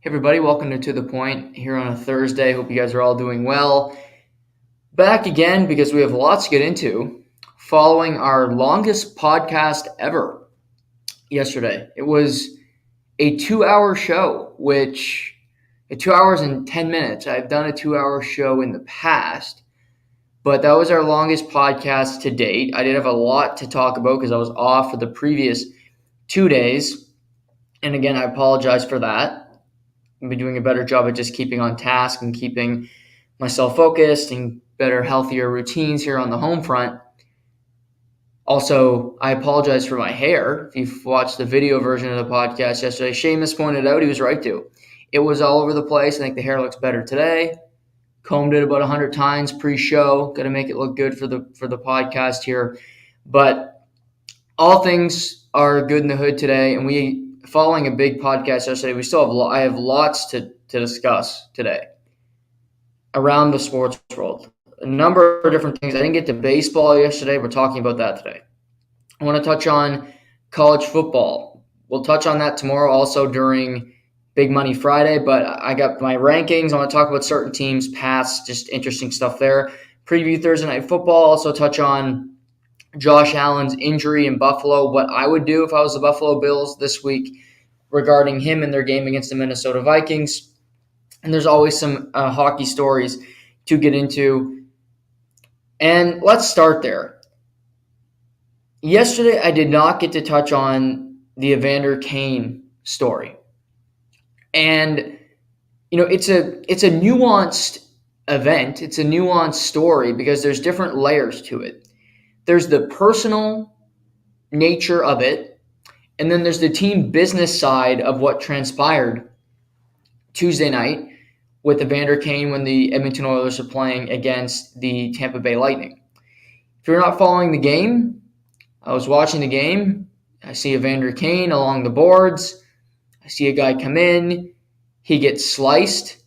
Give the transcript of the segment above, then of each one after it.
Hey everybody, welcome to The Point here on a Thursday. Hope you guys are all doing well. Back again because we have lots to get into following our longest podcast ever yesterday. It was a 2-hour show, 2 hours and 10 minutes. I've done a 2-hour show in the past, but that was our longest podcast to date. I did have a lot to talk about because I was off for the previous 2 days. And again, I apologize for that. I've been doing a better job at just keeping on task and keeping myself focused and better, healthier routines here on the home front. Also, I apologize for my hair. If you've watched the video version of the podcast yesterday, Seamus pointed out he was right to. It was all over the place. I think the hair looks better today. Combed it about 100 times pre-show. Got to make it look good for the podcast here. But all things are good in the hood today, and following a big podcast yesterday, I have lots to discuss today around the sports world. A number of different things. I didn't get to baseball yesterday. We're talking about that today. I want to touch on college football. We'll touch on that tomorrow also during Big Money Friday, but I got my rankings. I want to talk about certain teams, paths, just interesting stuff there. Preview Thursday Night Football. Also touch on Josh Allen's injury in Buffalo, what I would do if I was the Buffalo Bills this week regarding him and their game against the Minnesota Vikings. And there's always some hockey stories to get into. And let's start there. Yesterday, I did not get to touch on the Evander Kane story. And, it's a nuanced event. It's a nuanced story because there's different layers to it. There's the personal nature of it, and then there's the team business side of what transpired Tuesday night with Evander Kane when the Edmonton Oilers are playing against the Tampa Bay Lightning. If you're not following the game, I was watching the game. I see Evander Kane along the boards. I see a guy come in. He gets sliced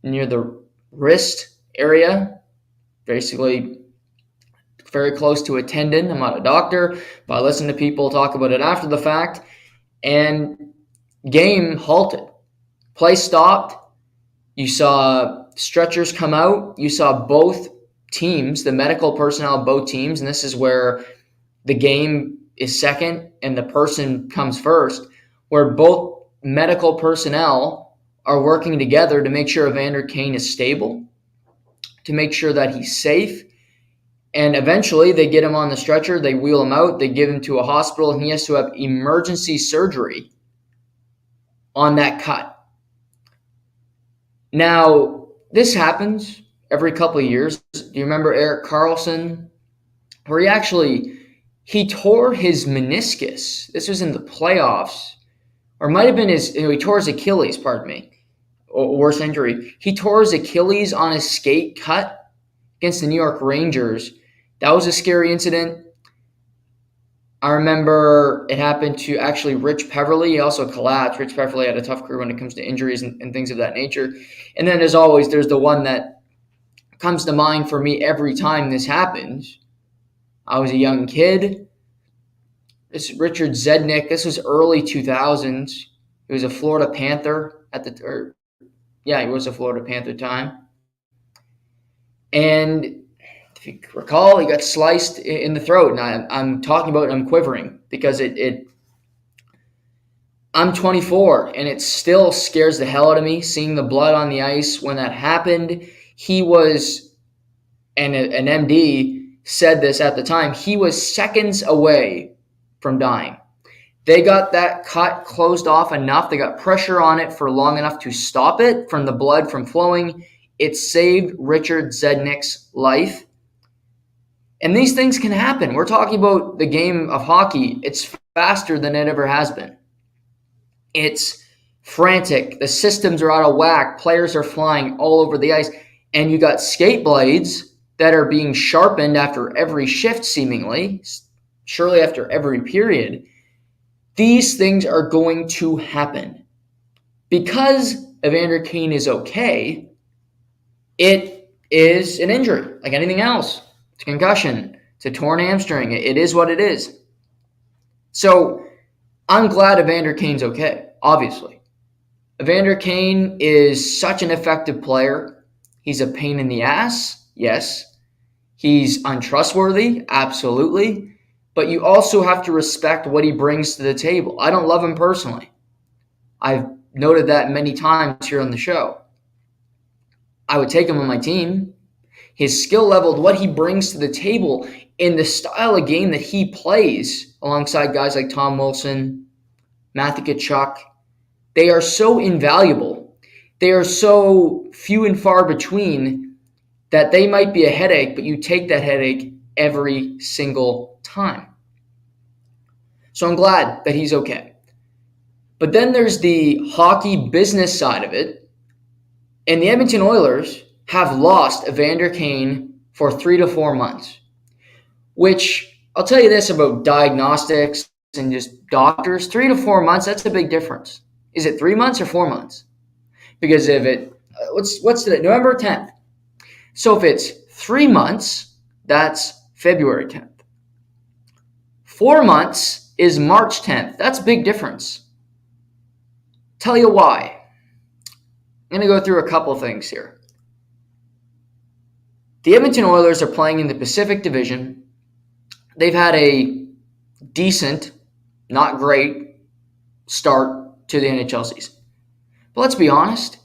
near the wrist area, basically very close to a tendon. I'm not a doctor, but I listen to people talk about it after the fact. And game halted. Play stopped. You saw stretchers come out. You saw both teams, the medical personnel of both teams, and this is where the game is second and the person comes first, where both medical personnel are working together to make sure Evander Kane is stable, to make sure that he's safe. And eventually they get him on the stretcher, they wheel him out, they give him to a hospital, and he has to have emergency surgery on that cut. Now, this happens every couple of years. Do you remember Erik Karlsson? Where he tore his meniscus. This was in the playoffs. Or it might have been he tore his Achilles, pardon me. Or worse injury. He tore his Achilles on his skate cut against the New York Rangers. That was a scary incident. I remember it happened to actually Rich Peverley. He also collapsed. Rich Peverley had a tough career when it comes to injuries and things of that nature. And then, as always, there's the one that comes to mind for me every time this happens. I was a young kid. This is Richard Zednick. This was early 2000s. He was a Florida Panther he was a Florida Panther time. And if you recall, he got sliced in the throat. And I'm talking about it, I'm quivering because I'm 24 and it still scares the hell out of me seeing the blood on the ice when that happened. He was, and an MD said this at the time, he was seconds away from dying. They got that cut closed off enough. They got pressure on it for long enough to stop it from the blood from flowing. It saved Richard Zednick's life. And these things can happen. We're talking about the game of hockey. It's faster than it ever has been. It's frantic. The systems are out of whack. Players are flying all over the ice. And you got skate blades that are being sharpened after every shift, seemingly, surely after every period. These things are going to happen. Because Evander Kane is okay, it is an injury, like anything else. It's a concussion. It's a torn hamstring. It is what it is. So I'm glad Evander Kane's okay, obviously. Evander Kane is such an effective player. He's a pain in the ass, yes. He's untrustworthy, absolutely. But you also have to respect what he brings to the table. I don't love him personally. I've noted that many times here on the show. I would take him on my team. His skill level, what he brings to the table, in the style of game that he plays alongside guys like Tom Wilson, Matthew Tkachuk, they are so invaluable. They are so few and far between that they might be a headache, but you take that headache every single time. So I'm glad that he's okay. But then there's the hockey business side of it. And the Edmonton Oilers have lost Evander Kane for 3 to 4 months, which I'll tell you this about diagnostics and just doctors. 3 to 4 months, that's a big difference. Is it 3 months or 4 months? Because if it, what's today? November 10th. So if it's 3 months, that's February 10th. 4 months is March 10th. That's a big difference. Tell you why. I'm going to go through a couple things here. The Edmonton Oilers are playing in the Pacific Division. They've had a decent, not great, start to the NHL season. But let's be honest,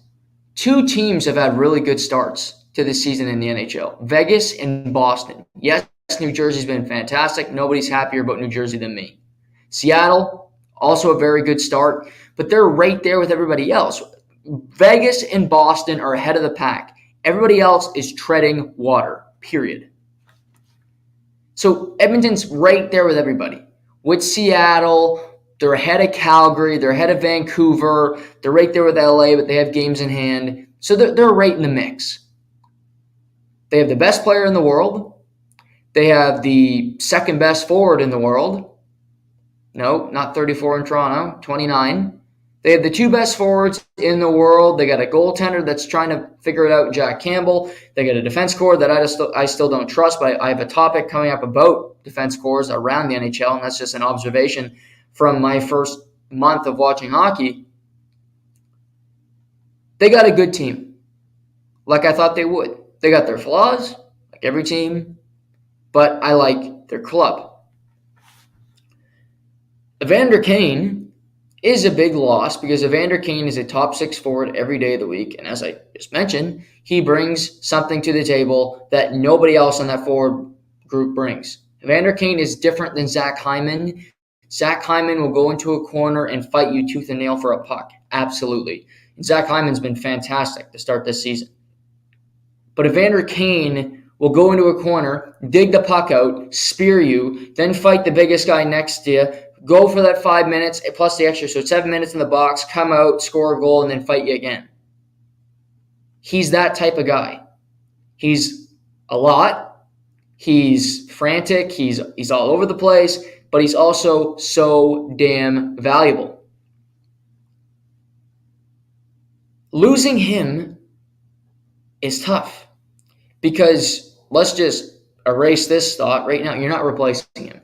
2 teams have had really good starts to this season in the NHL. Vegas and Boston. Yes, New Jersey's been fantastic. Nobody's happier about New Jersey than me. Seattle, also a very good start, but they're right there with everybody else. Vegas and Boston are ahead of the pack. Everybody else is treading water, period. So Edmonton's right there with everybody. With Seattle, they're ahead of Calgary, they're ahead of Vancouver, they're right there with LA, but they have games in hand. So they're right in the mix. They have the best player in the world. They have the second best forward in the world. No, not 34 in Toronto, 29. They have the 2 best forwards in the world. They got a goaltender that's trying to figure it out, Jack Campbell. They got a defense core that I still don't trust, but I have a topic coming up about defense cores around the NHL, and that's just an observation from my first month of watching hockey. They got a good team, like I thought they would. They got their flaws, like every team, but I like their club. Evander Kane is a big loss because Evander Kane is a top 6 forward every day of the week. And as I just mentioned, he brings something to the table that nobody else on that forward group brings. Evander Kane is different than Zach Hyman. Zach Hyman will go into a corner and fight you tooth and nail for a puck. Absolutely. And Zach Hyman's been fantastic to start this season. But Evander Kane will go into a corner, dig the puck out, spear you, then fight the biggest guy next to you, go for that 5 minutes plus the extra, so 7 minutes in the box, come out, score a goal, and then fight you again. He's that type of guy. He's a lot. He's frantic. He's all over the place, but he's also so damn valuable. Losing him is tough because let's just erase this thought right now. You're not replacing him.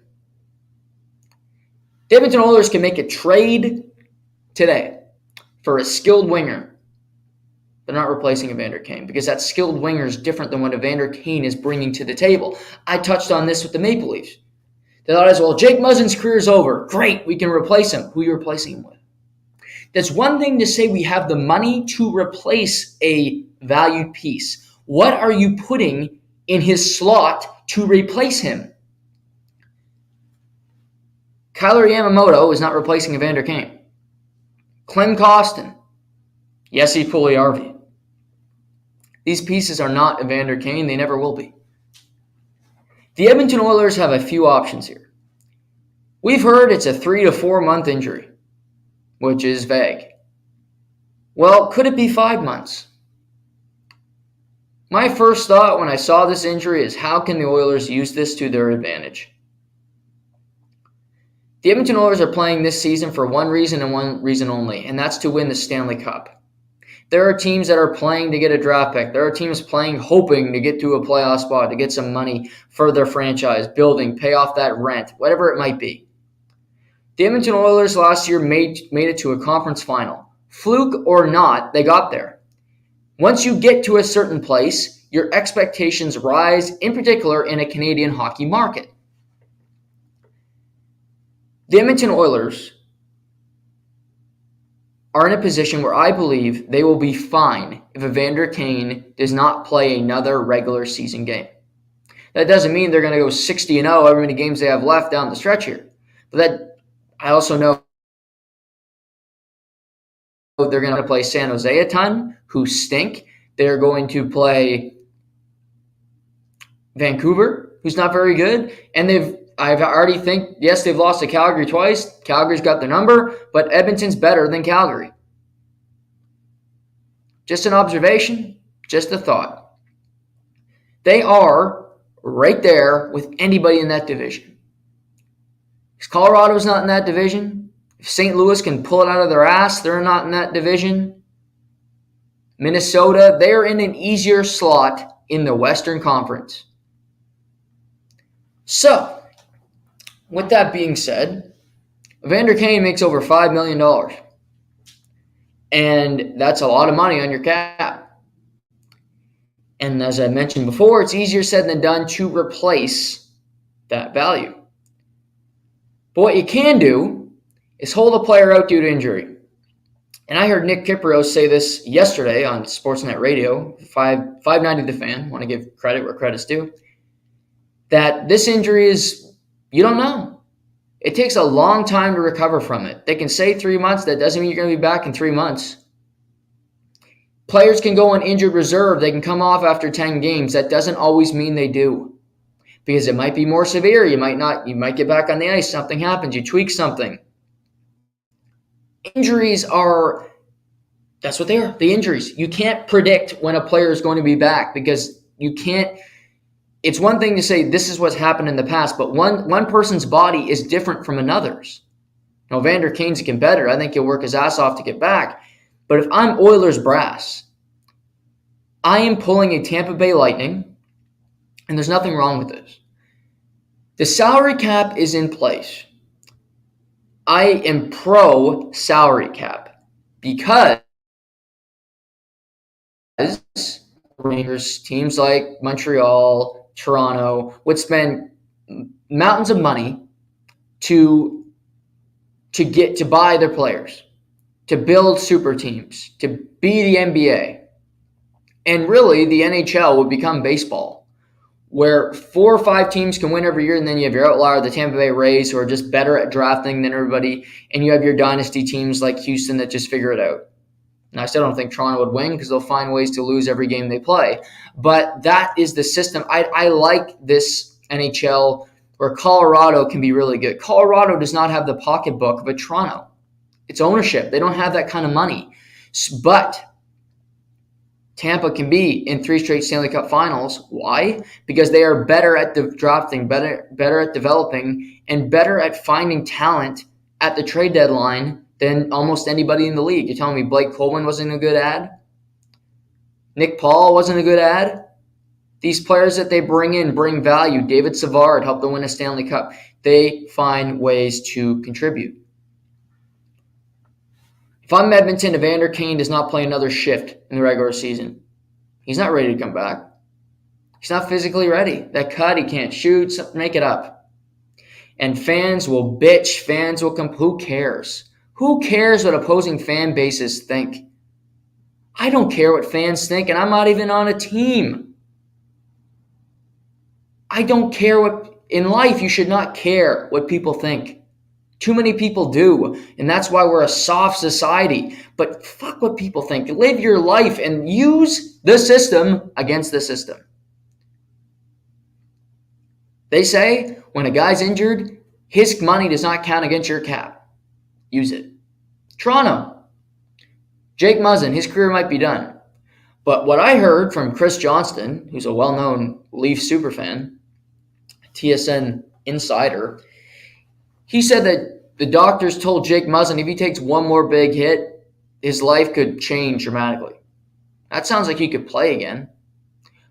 The Edmonton Oilers can make a trade today for a skilled winger. They're not replacing Evander Kane because that skilled winger is different than what Evander Kane is bringing to the table. I touched on this with the Maple Leafs. They thought as well, Jake Muzzin's career is over. Great, we can replace him. Who are you replacing him with? That's one thing to say we have the money to replace a valued piece. What are you putting in his slot to replace him? Kyler Yamamoto is not replacing Evander Kane. Clem Costin. Jesse Puljujärvi. These pieces are not Evander Kane. They never will be. The Edmonton Oilers have a few options here. We've heard it's a 3 to 4 month injury, which is vague. Well, could it be 5 months? My first thought when I saw this injury is how can the Oilers use this to their advantage? The Edmonton Oilers are playing this season for one reason and one reason only, and that's to win the Stanley Cup. There are teams that are playing to get a draft pick. There are teams playing hoping to get to a playoff spot, to get some money for their franchise, building, pay off that rent, whatever it might be. The Edmonton Oilers last year made it to a conference final. Fluke or not, they got there. Once you get to a certain place, your expectations rise, in particular in a Canadian hockey market. The Edmonton Oilers are in a position where I believe they will be fine if Evander Kane does not play another regular season game. That doesn't mean they're going to go 60-0 every many games they have left down the stretch here. But that I also know they're going to play San Jose a ton, who stink. They're going to play Vancouver, who's not very good. And I already think, yes, they've lost to Calgary twice. Calgary's got their number, but Edmonton's better than Calgary. Just an observation, just a thought. They are right there with anybody in that division. If Colorado's not in that division, if St. Louis can pull it out of their ass, they're not in that division. Minnesota, they're in an easier slot in the Western Conference. So, with that being said, Evander Kane makes over $5 million. And that's a lot of money on your cap. And as I mentioned before, it's easier said than done to replace that value. But what you can do is hold a player out due to injury. And I heard Nick Kypreos say this yesterday on Sportsnet Radio, 590 The Fan, want to give credit where credit's due, that this injury is, you don't know. It takes a long time to recover from it. They can say 3 months. That doesn't mean you're going to be back in 3 months. Players can go on injured reserve. They can come off after 10 games. That doesn't always mean they do. Because it might be more severe. You might get back on the ice. Something happens. You tweak something. Injuries are, that's what they are. The injuries. You can't predict when a player is going to be back because you can't. It's one thing to say this is what's happened in the past, but one person's body is different from another's. Now, Evander Kane's a competitor. I think he'll work his ass off to get back. But if I'm Oilers brass, I am pulling a Tampa Bay Lightning, and there's nothing wrong with this. The salary cap is in place. I am pro salary cap because Rangers, teams like Montreal, Toronto would spend mountains of money to buy their players, to build super teams, to be the NBA. And really, the NHL would become baseball, where 4 or 5 teams can win every year, and then you have your outlier, the Tampa Bay Rays, who are just better at drafting than everybody, and you have your dynasty teams like Houston that just figure it out. Now, I still don't think Toronto would win because they'll find ways to lose every game they play. But that is the system. I like this NHL where Colorado can be really good. Colorado does not have the pocketbook of a Toronto. It's ownership. They don't have that kind of money. But Tampa can be in 3 straight Stanley Cup finals. Why? Because they are better at drafting, better at developing, and better at finding talent at the trade deadline than almost anybody in the league. You're telling me Blake Coleman wasn't a good ad? Nick Paul wasn't a good ad? These players that they bring in bring value. David Savard helped them win a Stanley Cup. They find ways to contribute. If I'm Edmonton, Evander Kane does not play another shift in the regular season. He's not ready to come back. He's not physically ready. That cut, he can't shoot. Make it up. And fans will bitch. Fans will come. Who cares? Who cares what opposing fan bases think? I don't care what fans think, and I'm not even on a team. I don't care what, in life, you should not care what people think. Too many people do, and that's why we're a soft society. But fuck what people think. Live your life and use the system against the system. They say when a guy's injured, his money does not count against your cap. Use it. Toronto. Jake Muzzin, his career might be done. But what I heard from Chris Johnston, who's a well-known Leaf superfan, TSN insider, he said that the doctors told Jake Muzzin if he takes one more big hit, his life could change dramatically. That sounds like he could play again,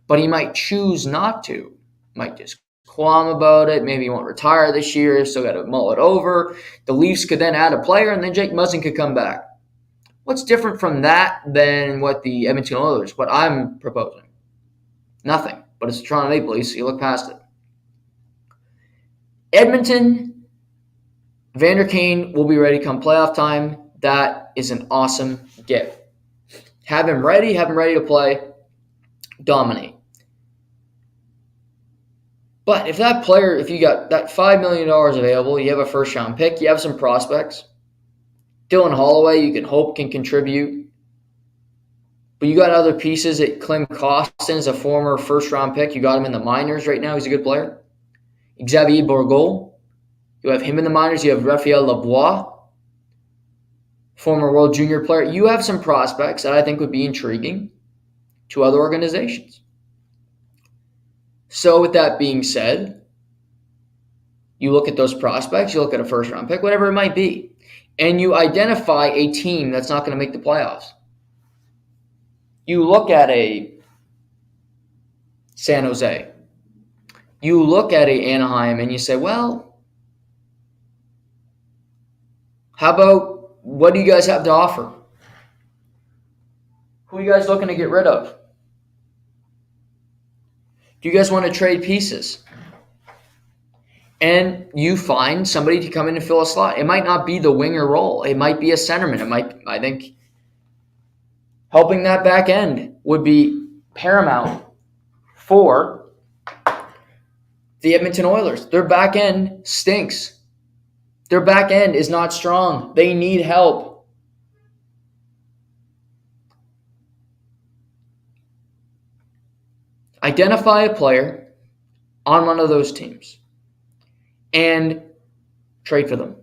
but he might choose not to. Might just qualm about it. Maybe he won't retire this year, still got to mull it over. The Leafs could then add a player, and then Jake Muzzin could come back. What's different from that than what the Edmonton Oilers, what I'm proposing? Nothing. But it's the Toronto Maple Leafs, so you look past it. Edmonton, Evander Kane will be ready come playoff time. That is an awesome gift. Have him ready to play, dominate. But if that player, if you got that $5 million available, you have a first-round pick, you have some prospects. Dylan Holloway, you can hope can contribute. But you got other pieces. Klim Kostin is a former first-round pick. You got him in the minors right now. He's a good player. Xavier Bourgault, you have him in the minors. You have Raphael Lavoie, former World Junior player. You have some prospects that I think would be intriguing to other organizations. So with that being said, you look at those prospects, you look at a first-round pick, whatever it might be, and you identify a team that's not going to make the playoffs. You look at a San Jose. You look at a Anaheim and you say, well, how about what do you guys have to offer? Who are you guys looking to get rid of? Do you guys want to trade pieces? And you find somebody to come in and fill a slot. It might not be the winger role. It might be a centerman. I think, helping that back end would be paramount for the Edmonton Oilers. Their back end stinks. Their back end is not strong. They need help. Identify a player on one of those teams and trade for them.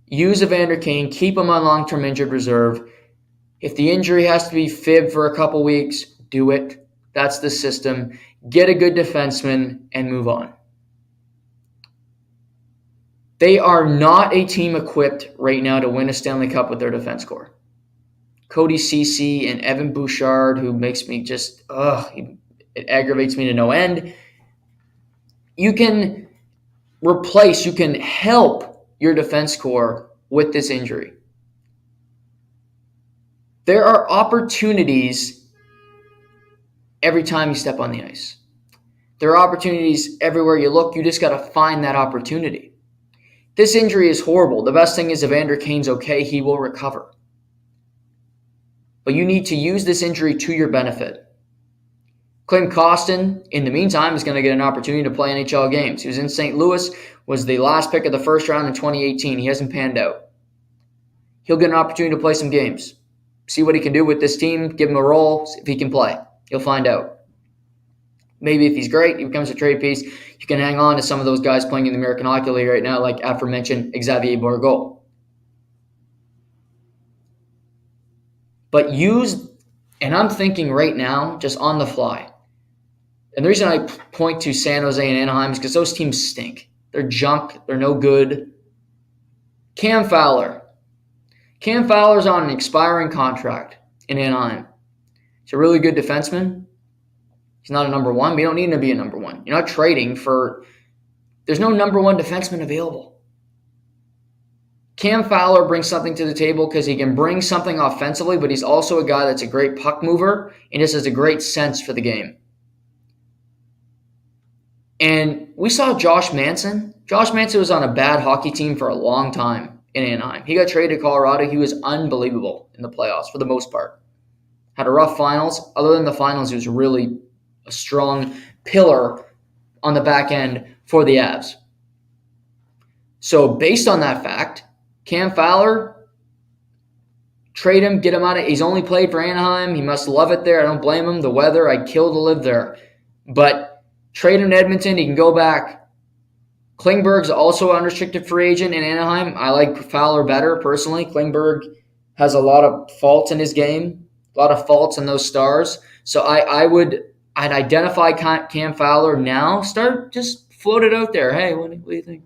Use Evander Kane. Keep him on long-term injured reserve. If the injury has to be fibbed for a couple weeks, do it. That's the system. Get a good defenseman and move on. They are not a team equipped right now to win a Stanley Cup with their defense corps. Cody Ceci and Evan Bouchard, who makes me just, it aggravates me to no end. You can replace, you can help your defense corps with this injury. There are opportunities every time you step on the ice. There are opportunities everywhere you look. You just got to find that opportunity. This injury is horrible. The best thing is Evander Kane's okay. He will recover. But you need to use this injury to your benefit. Klim Kostin, in the meantime, is going to get an opportunity to play NHL games. He was in St. Louis, was the last pick of the first round in 2018. He hasn't panned out. He'll get an opportunity to play some games. See what he can do with this team. Give him a role. If he can play. You'll find out. Maybe if he's great, he becomes a trade piece. You can hang on to some of those guys playing in the American Hockey League right now, like aforementioned Xavier Bourgault. But use, and I'm thinking right now, just on the fly, and the reason I point to San Jose and Anaheim is because those teams stink. They're junk. They're no good. Cam Fowler. Cam Fowler's on an expiring contract in Anaheim. He's a really good defenseman. He's not a number one, but you don't need him to be a number one. You're not trading for – there's no number one defenseman available. Cam Fowler brings something to the table because he can bring something offensively, but he's also a guy that's a great puck mover and just has a great sense for the game. And we saw Josh Manson. Josh Manson was on a bad hockey team for a long time in Anaheim. He got traded to Colorado. He was unbelievable in the playoffs for the most part. Had a rough finals. Other than the finals, he was really a strong pillar on the back end for the Avs. So based on that fact, Cam Fowler, trade him, get him out of – he's only played for Anaheim. He must love it there. I don't blame him. The weather, I'd kill to live there. But trade him to Edmonton. He can go back. Klingberg's also an unrestricted free agent in Anaheim. I like Fowler better personally. Klingberg has a lot of faults in his game, a lot of faults in those stars. So I'd identify Cam Fowler now. Just float it out there. Hey, what do you think?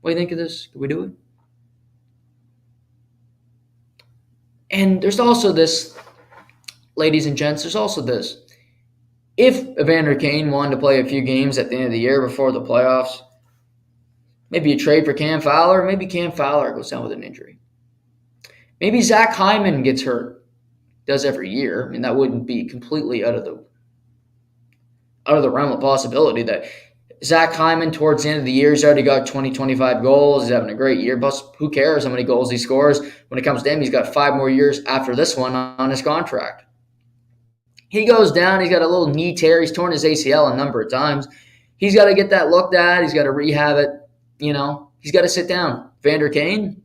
What do you think of this? Can we do it? And there's also this, ladies and gents, there's also this. If Evander Kane wanted to play a few games at the end of the year before the playoffs, maybe you trade for Cam Fowler. Maybe Cam Fowler goes down with an injury. Maybe Zach Hyman gets hurt. Does every year. I mean, that wouldn't be completely out of the realm of possibility that Zach Hyman towards the end of the year, he's already got 20, 25 goals. He's having a great year. Plus, who cares how many goals he scores? When it comes to him, he's got 5 more years after this one on his contract. He goes down. He's got a little knee tear. He's torn his ACL a number of times. He's got to get that looked at. He's got to rehab it. He's got to sit down. Evander Kane,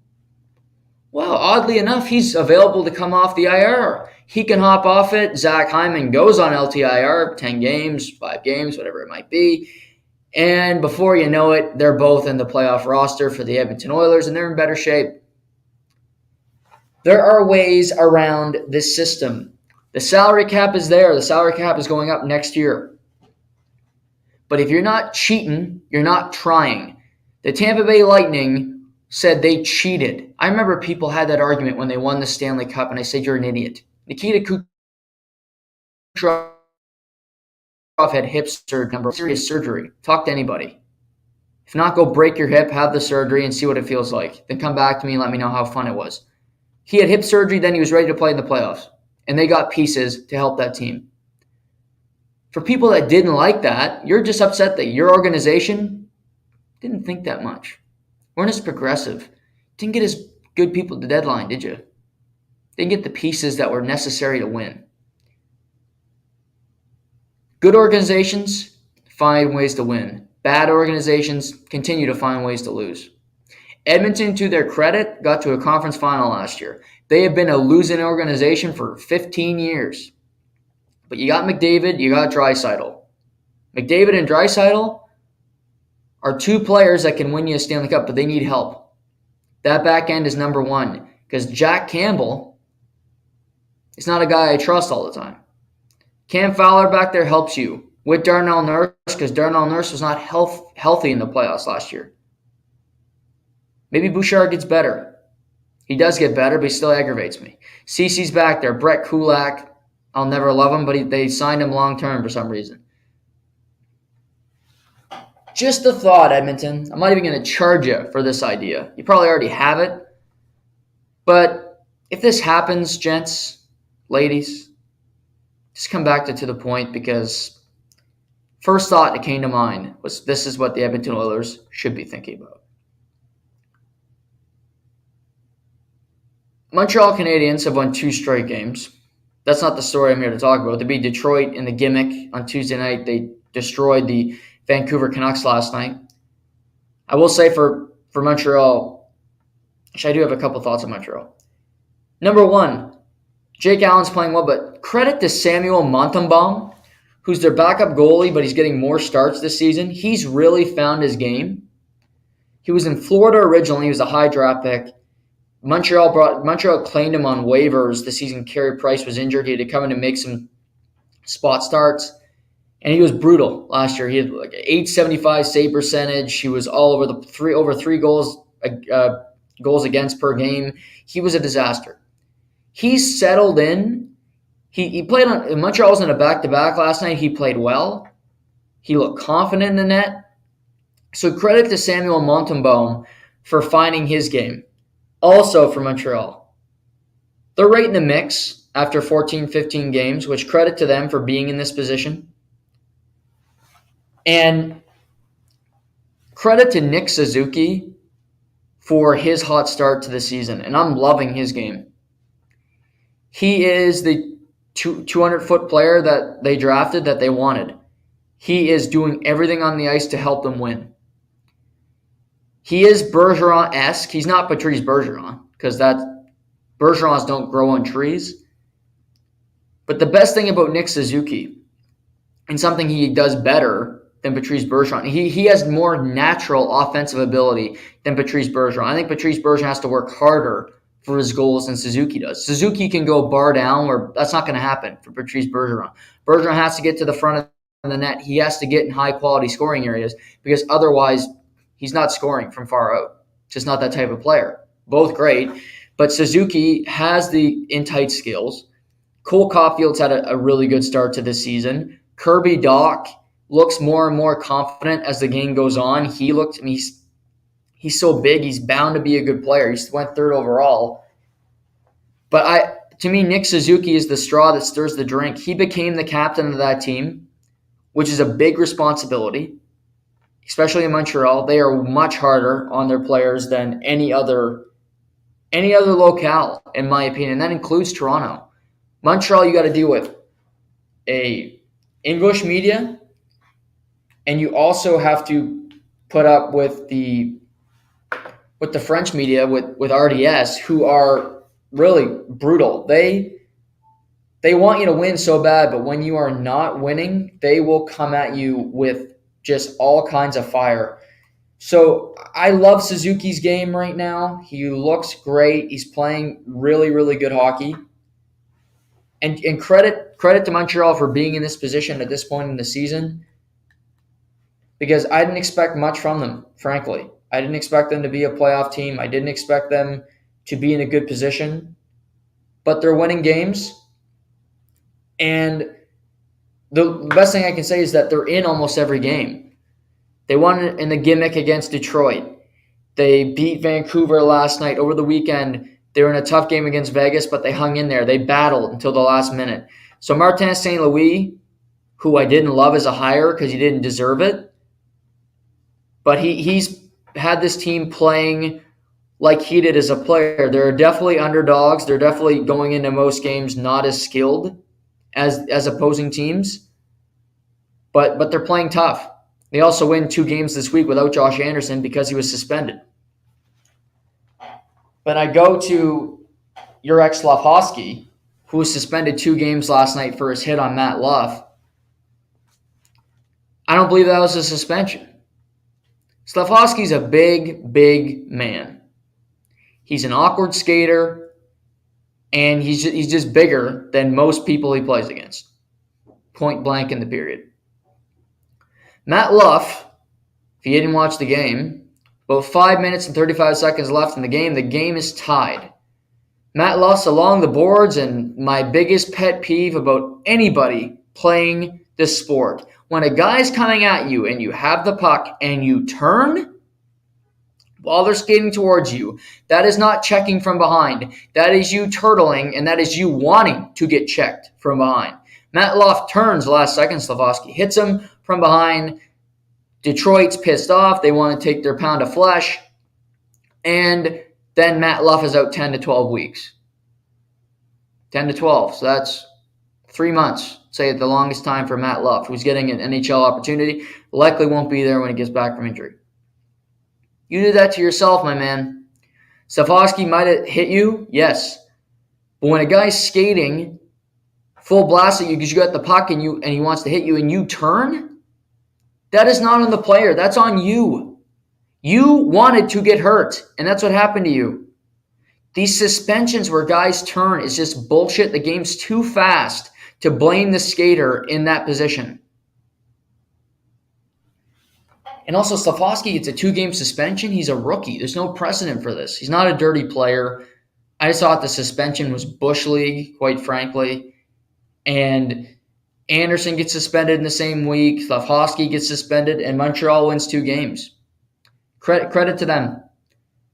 well, oddly enough, he's available to come off the IR. He can hop off it. Zach Hyman goes on LTIR, 10 games, 5 games, whatever it might be. And before you know it, they're both in the playoff roster for the Edmonton Oilers, and they're in better shape. There are ways around this system. The salary cap is there. The salary cap is going up next year. But if you're not cheating, you're not trying. The Tampa Bay Lightning said they cheated. I remember people had that argument when they won the Stanley Cup, and I said, you're an idiot. Nikita Kucherov had hip surgery, serious surgery. Talk to anybody. If not, go break your hip, have the surgery, and see what it feels like. Then come back to me and let me know how fun it was. He had hip surgery, then he was ready to play in the playoffs. And they got pieces to help that team. For people that didn't like that, you're just upset that your organization didn't think that much. Weren't as progressive. Didn't get as good people to the deadline, did you? Didn't get the pieces that were necessary to win. Good organizations find ways to win. Bad organizations continue to find ways to lose. Edmonton, to their credit, got to a conference final last year. They have been a losing organization for 15 years. But you got McDavid, you got Draisaitl. McDavid and Draisaitl are 2 players that can win you a Stanley Cup, but they need help. That back end is number 1 because Jack Campbell is not a guy I trust all the time. Cam Fowler back there helps you with Darnell Nurse because Darnell Nurse was not healthy in the playoffs last year. Maybe Bouchard gets better. He does get better, but he still aggravates me. Cece's back there. Brett Kulak, I'll never love him, but they signed him long-term for some reason. Just a thought, Edmonton. I'm not even going to charge you for this idea. You probably already have it. But if this happens, gents, ladies, just come back to the point because first thought that came to mind was this is what the Edmonton Oilers should be thinking about. Montreal Canadiens have won 2 straight games. That's not the story I'm here to talk about. They beat Detroit in the gimmick on Tuesday night. They destroyed the Vancouver Canucks last night. I will say for Montreal, actually I do have a couple thoughts on Montreal. Number 1, Jake Allen's playing well, but credit to Samuel Montembeault, who's their backup goalie, but he's getting more starts this season. He's really found his game. He was in Florida originally. He was a high draft pick. Montreal claimed him on waivers the season Carey Price was injured. He had to come in and make some spot starts. And he was brutal last year. He had like an .875 save percentage. He was all over over 3 goals against per game. He was a disaster. He's settled in. He played on Montreal was in a back-to-back last night. He played well. He looked confident in the net. So credit to Samuel Montembeault for finding his game. Also for Montreal, they're right in the mix after 14, 15 games, which credit to them for being in this position. And credit to Nick Suzuki for his hot start to the season. And I'm loving his game. He is the 200-foot player that they drafted, that they wanted. He is doing everything on the ice to help them win. He is Bergeron-esque. He's not Patrice Bergeron because Bergerons don't grow on trees. But the best thing about Nick Suzuki, and something he does better than Patrice Bergeron, he has more natural offensive ability than Patrice Bergeron. I think Patrice Bergeron has to work harder for his goals than Suzuki does. Suzuki can go bar down, where that's not going to happen for Patrice Bergeron. Bergeron has to get to the front of the net. He has to get in high-quality scoring areas because otherwise he's not scoring from far out. Just not that type of player. Both great, but Suzuki has the in-tight skills. Cole Caulfield's had a really good start to this season. Kirby Dach looks more and more confident as the game goes on. He's so big, he's bound to be a good player. He went 3rd overall. To me, Nick Suzuki is the straw that stirs the drink. He became the captain of that team, which is a big responsibility, especially in Montreal. They are much harder on their players than any other locale, in my opinion. That includes Toronto. Montreal, you got to deal with a English media, and you also have to put up with the French media, with RDS, who are really brutal. They want you to win so bad, but when you are not winning, they will come at you with just all kinds of fire. So I love Suzuki's game right now. He looks great. He's playing really, really good hockey. And credit to Montreal for being in this position at this point in the season, because I didn't expect much from them, frankly. I didn't expect them to be a playoff team. I didn't expect them to be in a good position. But they're winning games. And the best thing I can say is that they're in almost every game. They won in the gimmick against Detroit. They beat Vancouver last night. Over the weekend, they were in a tough game against Vegas, but they hung in there. They battled until the last minute. So Martin St. Louis, who I didn't love as a hire because he didn't deserve it, but he's had this team playing like he did as a player. They're definitely underdogs. They're definitely going into most games not as skilled as opposing teams, but they're playing tough. They also win 2 games this week without Josh Anderson because he was suspended. But I go to Jurek Slafkovsky, who was suspended 2 games last night for his hit on Matt Luff. I don't believe that was a suspension. Slafkovsky's a big, big man. He's an awkward skater, and he's just bigger than most people he plays against. Point blank in the period. Matt Luff, if you didn't watch the game, about 5 minutes and 35 seconds left in the game. The game is tied. Matt Luff's along the boards, and my biggest pet peeve about anybody playing this sport, when a guy's coming at you and you have the puck and you turn while they're skating towards you, that is not checking from behind. That is you turtling, and that is you wanting to get checked from behind. Matt Luff turns the last second. Slafkovsky hits him from behind. Detroit's pissed off. They want to take their pound of flesh. And then Matt Luff is out 10 to 12 weeks. 10 to 12. So that's 3 months. Say the longest time for Matt Luff, who's getting an NHL opportunity. Likely won't be there when he gets back from injury. You did that to yourself, my man. Slafkovsky might have hit you, yes. But when a guy's skating full blast at you because you got the puck and he wants to hit you and you turn, that is not on the player. That's on you. You wanted to get hurt, and that's what happened to you. These suspensions where guys turn is just bullshit. The game's too fast to blame the skater in that position. And also, Slafkovsky gets a 2-game suspension. He's a rookie. There's no precedent for this. He's not a dirty player. I just thought the suspension was Bush League, quite frankly. And Anderson gets suspended in the same week. Slafkovsky gets suspended, and Montreal wins 2 games. Credit to them.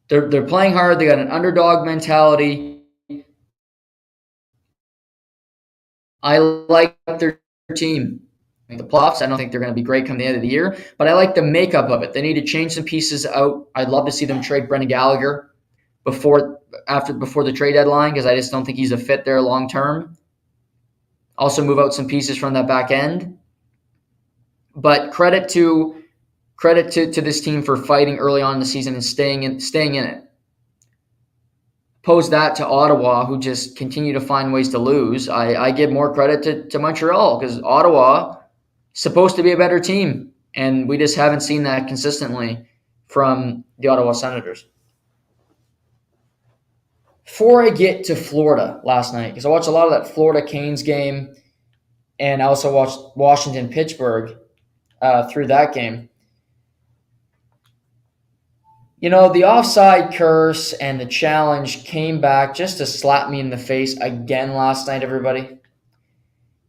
They're playing hard. They got an underdog mentality. I like their team. The playoffs, I don't think they're going to be great come the end of the year, but I like the makeup of it. They need to change some pieces out. I'd love to see them trade Brendan Gallagher before the trade deadline, because I just don't think he's a fit there long term. Also move out some pieces from that back end. But credit to this team for fighting early on in the season and staying in it. Pose that to Ottawa, who just continue to find ways to lose. I give more credit to Montreal, because Ottawa supposed to be a better team, and we just haven't seen that consistently from the Ottawa Senators. Before I get to Florida last night, because I watched a lot of that Florida Canes game, and I also watched Washington-Pittsburgh through that game. You know, the offside curse and the challenge came back just to slap me in the face again last night, everybody.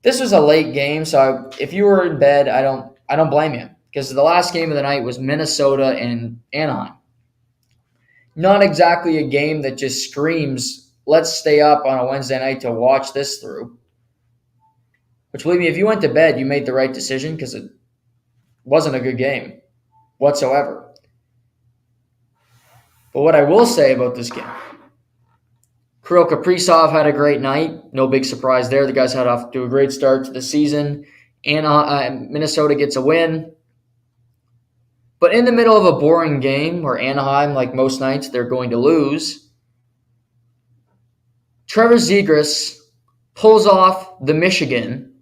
This was a late game, so if you were in bed, I don't blame you, because the last game of the night was Minnesota and Anaheim. Not exactly a game that just screams let's stay up on a Wednesday night to watch this through. Which, believe me, if you went to bed, you made the right decision because it wasn't a good game whatsoever. But what I will say about this game, Kirill Kaprizov had a great night. No big surprise there. The guys had off to a great start to the season. Minnesota gets a win. But in the middle of a boring game where Anaheim, like most nights, they're going to lose, Trevor Zegras pulls off the Michigan,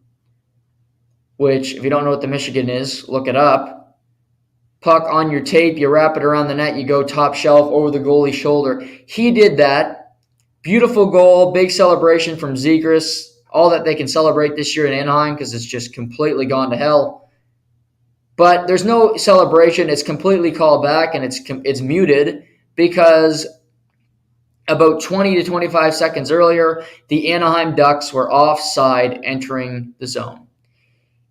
which, if you don't know what the Michigan is, look it up. Puck on your tape, you wrap it around the net, you go top shelf over the goalie's shoulder. He did that. Beautiful goal, big celebration from Zegras. All that they can celebrate this year in Anaheim because it's just completely gone to hell. But there's no celebration. It's completely called back and it's muted because about 20 to 25 seconds earlier, the Anaheim Ducks were offside entering the zone.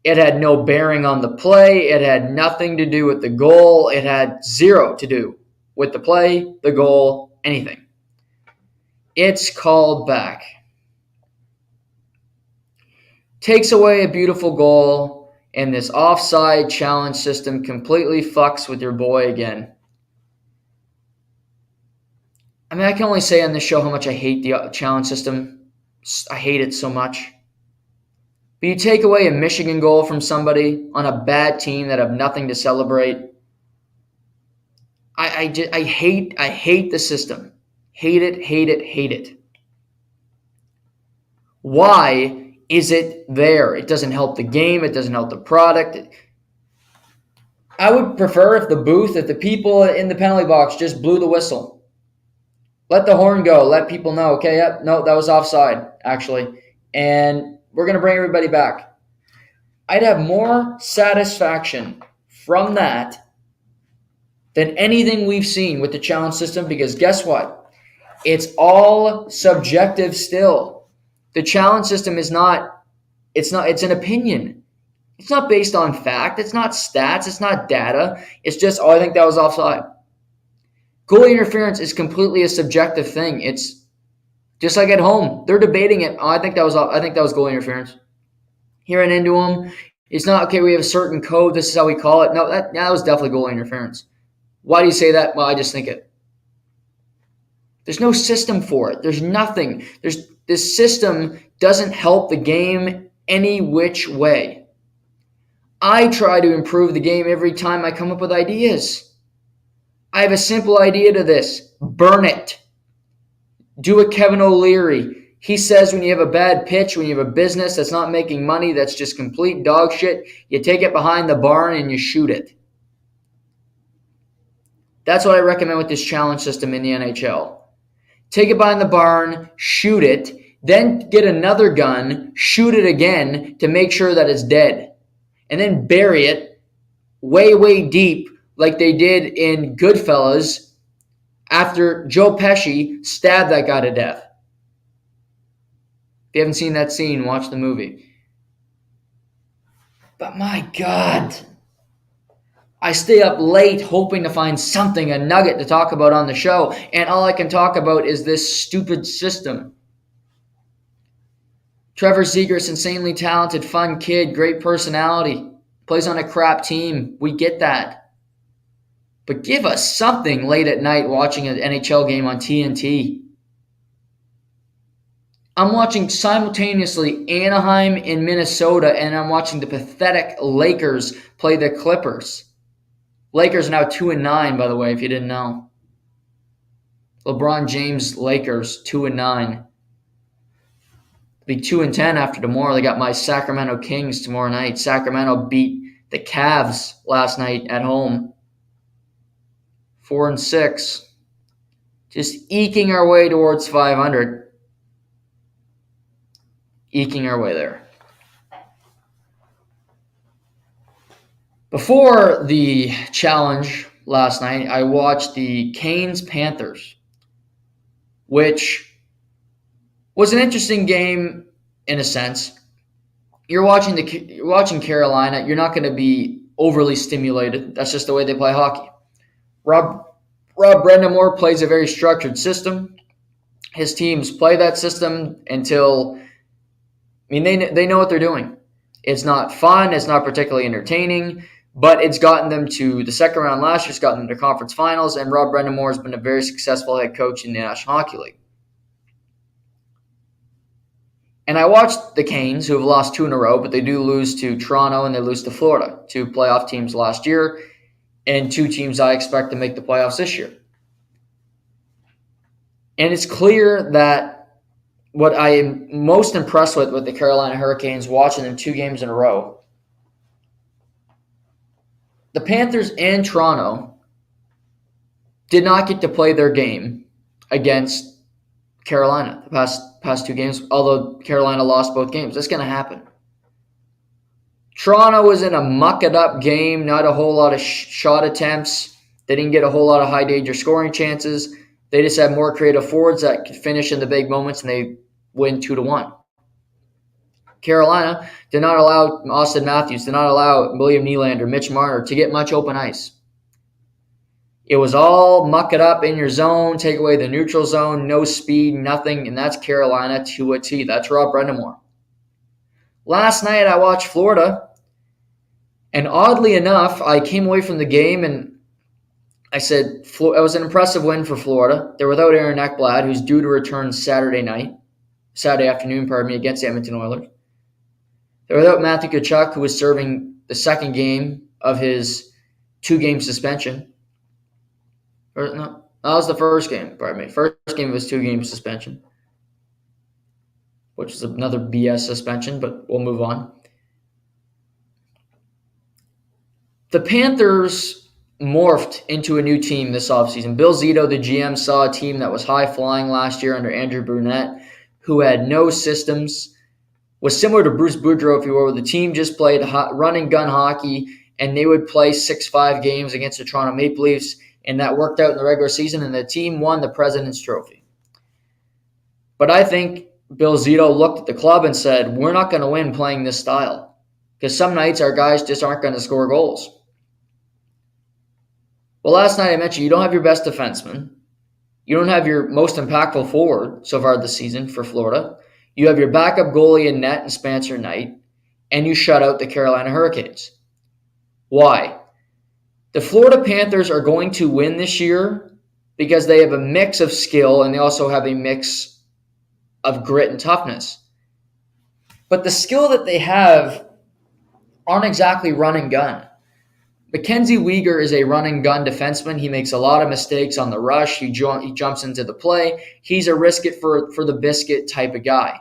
It had no bearing on the play. It had nothing to do with the goal. It had zero to do with the play, the goal, anything. It's called back. Takes away a beautiful goal, and this offside challenge system completely fucks with your boy again. I mean, I can only say on this show how much I hate the challenge system. I hate it so much. But you take away a Michigan goal from somebody on a bad team that have nothing to celebrate. I hate the system. Hate it. Why is it there? It doesn't help the game. It doesn't help the product. I would prefer if the people in the penalty box just blew the whistle. Let the horn go. Let people know, okay, yep, no, that was offside, actually. And we're going to bring everybody back. I'd have more satisfaction from that than anything we've seen with the challenge system because guess what? It's all subjective still. The challenge system it's an opinion. It's not based on fact. It's not stats. It's not data. It's just, I think that was offside. Goalie interference is completely a subjective thing. It's just like at home. They're debating it. I think that was goalie interference. Hearing into them, it's not, okay, we have a certain code. This is how we call it. No, that was definitely goalie interference. Why do you say that? Well, I just think it. There's no system for it. There's nothing. This system doesn't help the game any which way. I try to improve the game every time I come up with ideas. I have a simple idea to this. Burn it. Do a Kevin O'Leary. He says when you have a bad pitch, when you have a business that's not making money, that's just complete dog shit, you take it behind the barn and you shoot it. That's what I recommend with this challenge system in the NHL. Take it behind the barn, shoot it, then get another gun, shoot it again to make sure that it's dead. And then bury it way, way deep like they did in Goodfellas after Joe Pesci stabbed that guy to death. If you haven't seen that scene, watch the movie. But my God, I stay up late hoping to find something, a nugget to talk about on the show, and all I can talk about is this stupid system. Trevor Zegras, insanely talented, fun kid, great personality, plays on a crap team. We get that. But give us something late at night watching an NHL game on TNT. I'm watching simultaneously Anaheim in Minnesota, and I'm watching the pathetic Lakers play the Clippers. Lakers are now 2-9, by the way, if you didn't know. LeBron James Lakers, 2-9. Be 2-10 after tomorrow. They got my Sacramento Kings tomorrow night. Sacramento beat the Cavs last night at home. 4-6. Just eking our way towards 500. Eking our way there. Before the challenge last night, I watched the Canes Panthers, which was an interesting game in a sense. You're watching Carolina. You're not going to be overly stimulated. That's just the way they play hockey. Rob Brendamore plays a very structured system. his teams play that system until, they know what they're doing. It's not fun. It's not particularly entertaining, but it's gotten them to the second round last year. It's gotten them to conference finals, and Rob Brendamore has been a very successful head coach in the National Hockey League. And I watched the Canes, who have lost 2 in a row, but they do lose to Toronto and they lose to Florida, 2 playoff teams last year, and 2 teams I expect to make the playoffs this year. And it's clear that what I am most impressed with the Carolina Hurricanes, watching them 2 games in a row, the Panthers and Toronto did not get to play their game against Carolina the past 2 games, although Carolina lost both games. That's going to happen. Toronto was in a muck-it-up game, not a whole lot of shot attempts. They didn't get a whole lot of high-danger scoring chances. They just had more creative forwards that could finish in the big moments, and they win 2-1. Carolina did not allow Austin Matthews, did not allow William Nylander, Mitch Marner to get much open ice. It was all muck it up in your zone, take away the neutral zone, no speed, nothing, and that's Carolina to a T. That's Rob Brendamore. Last night I watched Florida, and oddly enough, I came away from the game and I said it was an impressive win for Florida. They're without Aaron Ekblad, who's due to return Saturday afternoon, against the Edmonton Oilers. They're without Matthew Tkachuk, who was serving the second game of his 2-game suspension. Or, no, that was the first game, First game of his 2-game suspension, which is another BS suspension, but we'll move on. The Panthers morphed into a new team this offseason. Bill Zito, the GM, saw a team that was high-flying last year under Andrew Brunette, who had no systems, was similar to Bruce Boudreau, if you will, where the team just played run-and-gun hockey, and they would play 6-5 games against the Toronto Maple Leafs, and that worked out in the regular season, and the team won the President's Trophy. But I think Bill Zito looked at the club and said, we're not going to win playing this style, because some nights our guys just aren't going to score goals. Well, last night I mentioned you don't have your best defenseman. You don't have your most impactful forward so far this season for Florida. You have your backup goalie in net and Spencer Knight, and you shut out the Carolina Hurricanes. Why? The Florida Panthers are going to win this year because they have a mix of skill and they also have a mix of grit and toughness. But the skill that they have aren't exactly run and gun. Mackenzie Weegar is a run-and-gun defenseman. He makes a lot of mistakes on the rush. He jumps into the play. He's a risk-it-for-the-biscuit type of guy.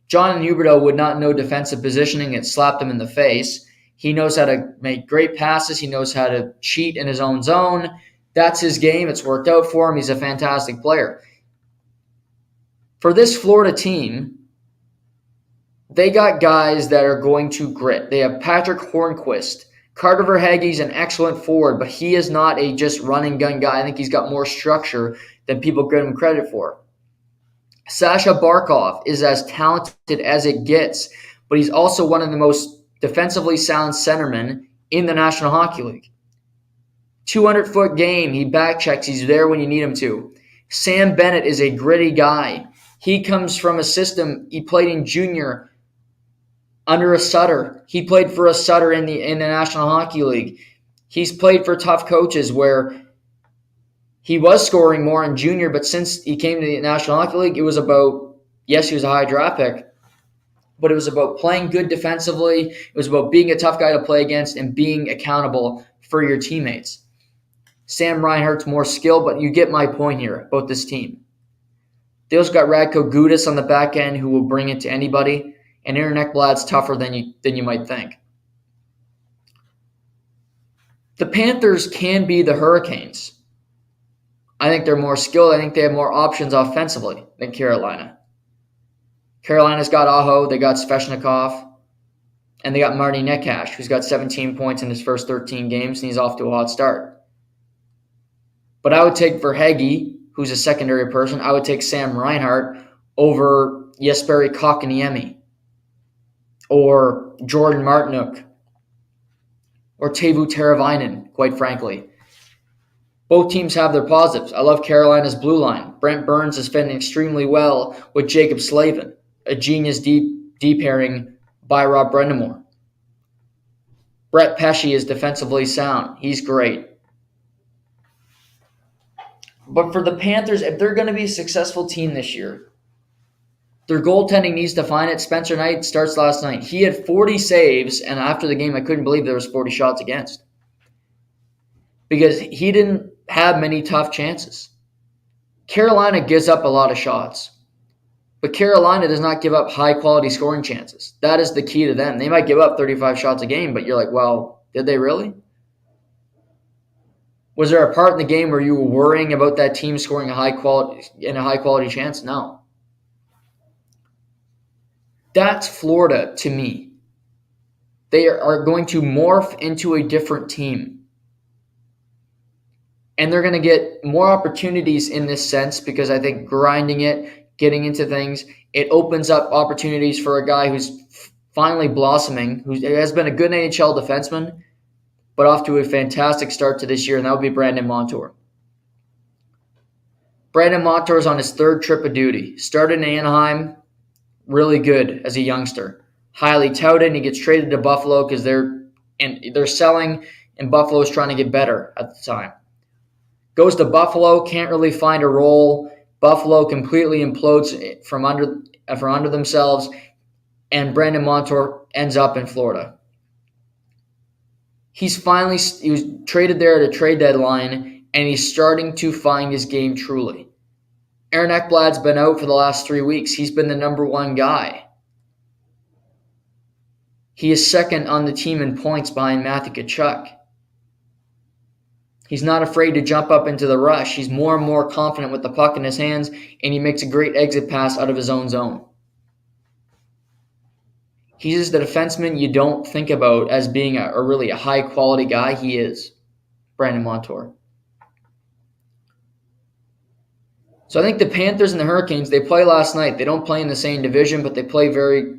John Huberdeau would not know defensive positioning. It slapped him in the face. He knows how to make great passes. He knows how to cheat in his own zone. That's his game. It's worked out for him. He's a fantastic player. For this Florida team, they got guys that are going to grit. They have Patrick Hornquist. Carter Verhaeghe's an excellent forward, but he is not a just run-and-gun guy. I think he's got more structure than people give him credit for. Sasha Barkov is as talented as it gets, but he's also one of the most defensively sound centermen in the National Hockey League. 200-foot game. He back checks. He's there when you need him to. Sam Bennett is a gritty guy. He comes from a system. He played in junior under a Sutter. He played for a Sutter in the National Hockey League. He's played for tough coaches where he was scoring more in junior, but since he came to the National Hockey League, it was about, yes, he was a high draft pick, but it was about playing good defensively. It was about being a tough guy to play against and being accountable for your teammates. Sam Reinhart's more skill, but you get my point here about this team. They also got Radko Gudas on the back end who will bring it to anybody, and Aaron Ekblad's tougher than you might think. The Panthers can be the Hurricanes. I think they're more skilled. I think they have more options offensively than Carolina. Carolina's got Aho, they got Svechnikov, and they got Marty Necas, who's got 17 points in his first 13 games, and he's off to a hot start. But I would take Verhaeghe, who's a secondary person. I would take Sam Reinhart over Jesperi Kotkaniemi or Jordan Martinook or Teuvo Teravainen, quite frankly. Both teams have their positives. I love Carolina's blue line. Brent Burns is fitting extremely well with Jacob Slavin, a genius deep pairing by Rob Brendamore. Brett Pesce is defensively sound. He's great. But for the Panthers, if they're going to be a successful team this year, their goaltending needs to find it. Spencer Knight starts last night. He had 40 saves, and after the game, I couldn't believe there was 40 shots against. Because he didn't have many tough chances. Carolina gives up a lot of shots. But Carolina does not give up high-quality scoring chances. That is the key to them. They might give up 35 shots a game, but you're like, well, did they really? Was there a part in the game where you were worrying about that team scoring a high-quality chance? No. That's Florida to me. They are going to morph into a different team. And they're going to get more opportunities in this sense because I think grinding it, getting into things, it opens up opportunities for a guy who's finally blossoming, who has been a good NHL defenseman, but off to a fantastic start to this year, and that would be Brandon Montour. Brandon Montour is on his third trip of duty. Started in Anaheim, really good as a youngster. Highly touted, and he gets traded to Buffalo because they're selling, and Buffalo's trying to get better at the time. Goes to Buffalo, can't really find a role. Buffalo completely implodes from under themselves, and Brandon Montour ends up in Florida. He was traded there at a trade deadline, and he's starting to find his game truly. Aaron Ekblad's been out for the last 3 weeks. He's been the number one guy. He is second on the team in points behind Matthew Tkachuk. He's not afraid to jump up into the rush. He's more and more confident with the puck in his hands, and he makes a great exit pass out of his own zone. He's just the defenseman you don't think about as being a really high-quality guy. He is, Brandon Montour. So I think the Panthers and the Hurricanes, they play last night. They don't play in the same division, but they play very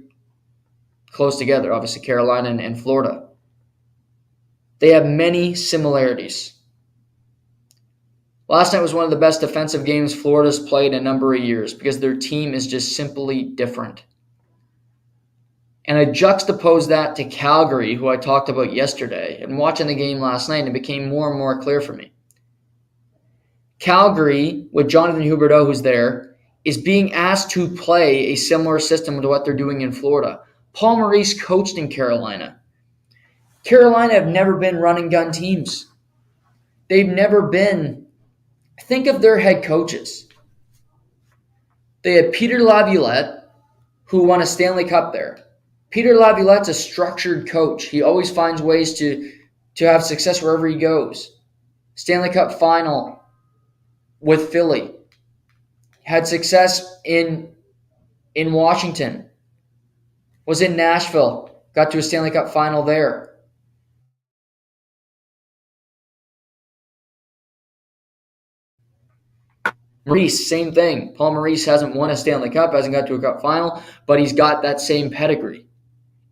close together, obviously Carolina and Florida. They have many similarities. Last night was one of the best defensive games Florida's played in a number of years because their team is just simply different. And I juxtapose that to Calgary, who I talked about yesterday, and watching the game last night, it became more and more clear for me. Calgary, with Jonathan Huberdeau, who's there, is being asked to play a similar system to what they're doing in Florida. Paul Maurice coached in Carolina. Carolina have never been run-and-gun teams. They've never been. Think of their head coaches. They had Peter Laviolette, who won a Stanley Cup there. Peter Laviolette's a structured coach. He always finds ways to have success wherever he goes. Stanley Cup final with Philly. Had success in Washington. Was in Nashville. Got to a Stanley Cup final there. Maurice, same thing. Paul Maurice hasn't won a Stanley Cup, hasn't got to a Cup final, but he's got that same pedigree.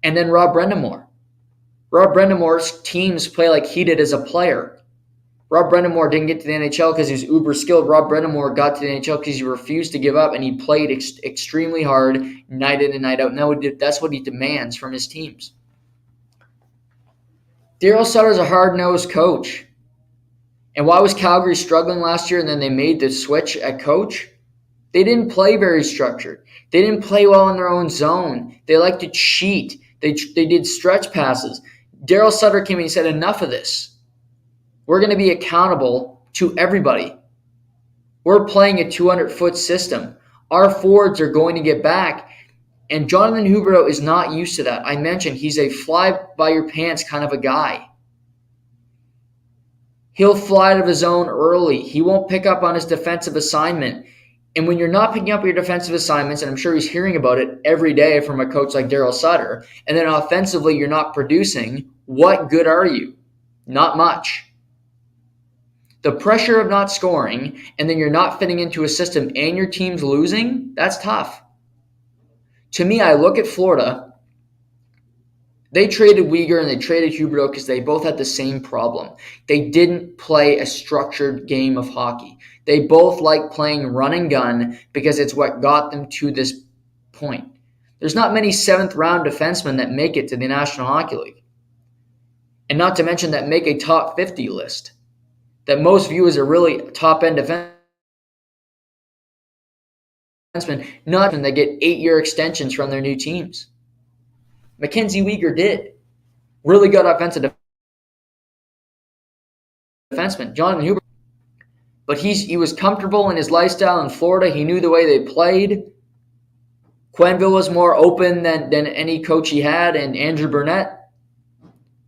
And then Rob Brendamore. Rob Brendamore's teams play like he did as a player. Rob Brendamore didn't get to the NHL because he was uber skilled. Rob Brendamore got to the NHL because he refused to give up, and he played extremely hard night in and night out. Now that's what he demands from his teams. Daryl Sutter's a hard-nosed coach. And why was Calgary struggling last year and then they made the switch at coach? They didn't play very structured. They didn't play well in their own zone. They like to cheat. They did stretch passes. Daryl Sutter came in and said, enough of this. We're going to be accountable to everybody. We're playing a 200-foot system. Our forwards are going to get back. And Jonathan Huberdeau is not used to that. I mentioned he's a fly-by-your-pants kind of a guy. He'll fly out of his zone early. He won't pick up on his defensive assignment. And when you're not picking up your defensive assignments, and I'm sure he's hearing about it every day from a coach like Daryl Sutter, and then offensively you're not producing, what good are you? Not much. The pressure of not scoring, and then you're not fitting into a system and your team's losing, that's tough. To me, I look at Florida, They traded Weegar and they traded Huberdeau because they both had the same problem. They didn't play a structured game of hockey. They both like playing run and gun because it's what got them to this point. There's not many seventh-round defensemen that make it to the National Hockey League. And not to mention that make a top 50 list that most view as a really top-end defenseman, not that get 8-year extensions from their new teams. Mackenzie Weegar did. Really good offensive defenseman. Jonathan Huber. But he was comfortable in his lifestyle in Florida. He knew the way they played. Quenneville was more open than any coach he had, and Andrew Burnett,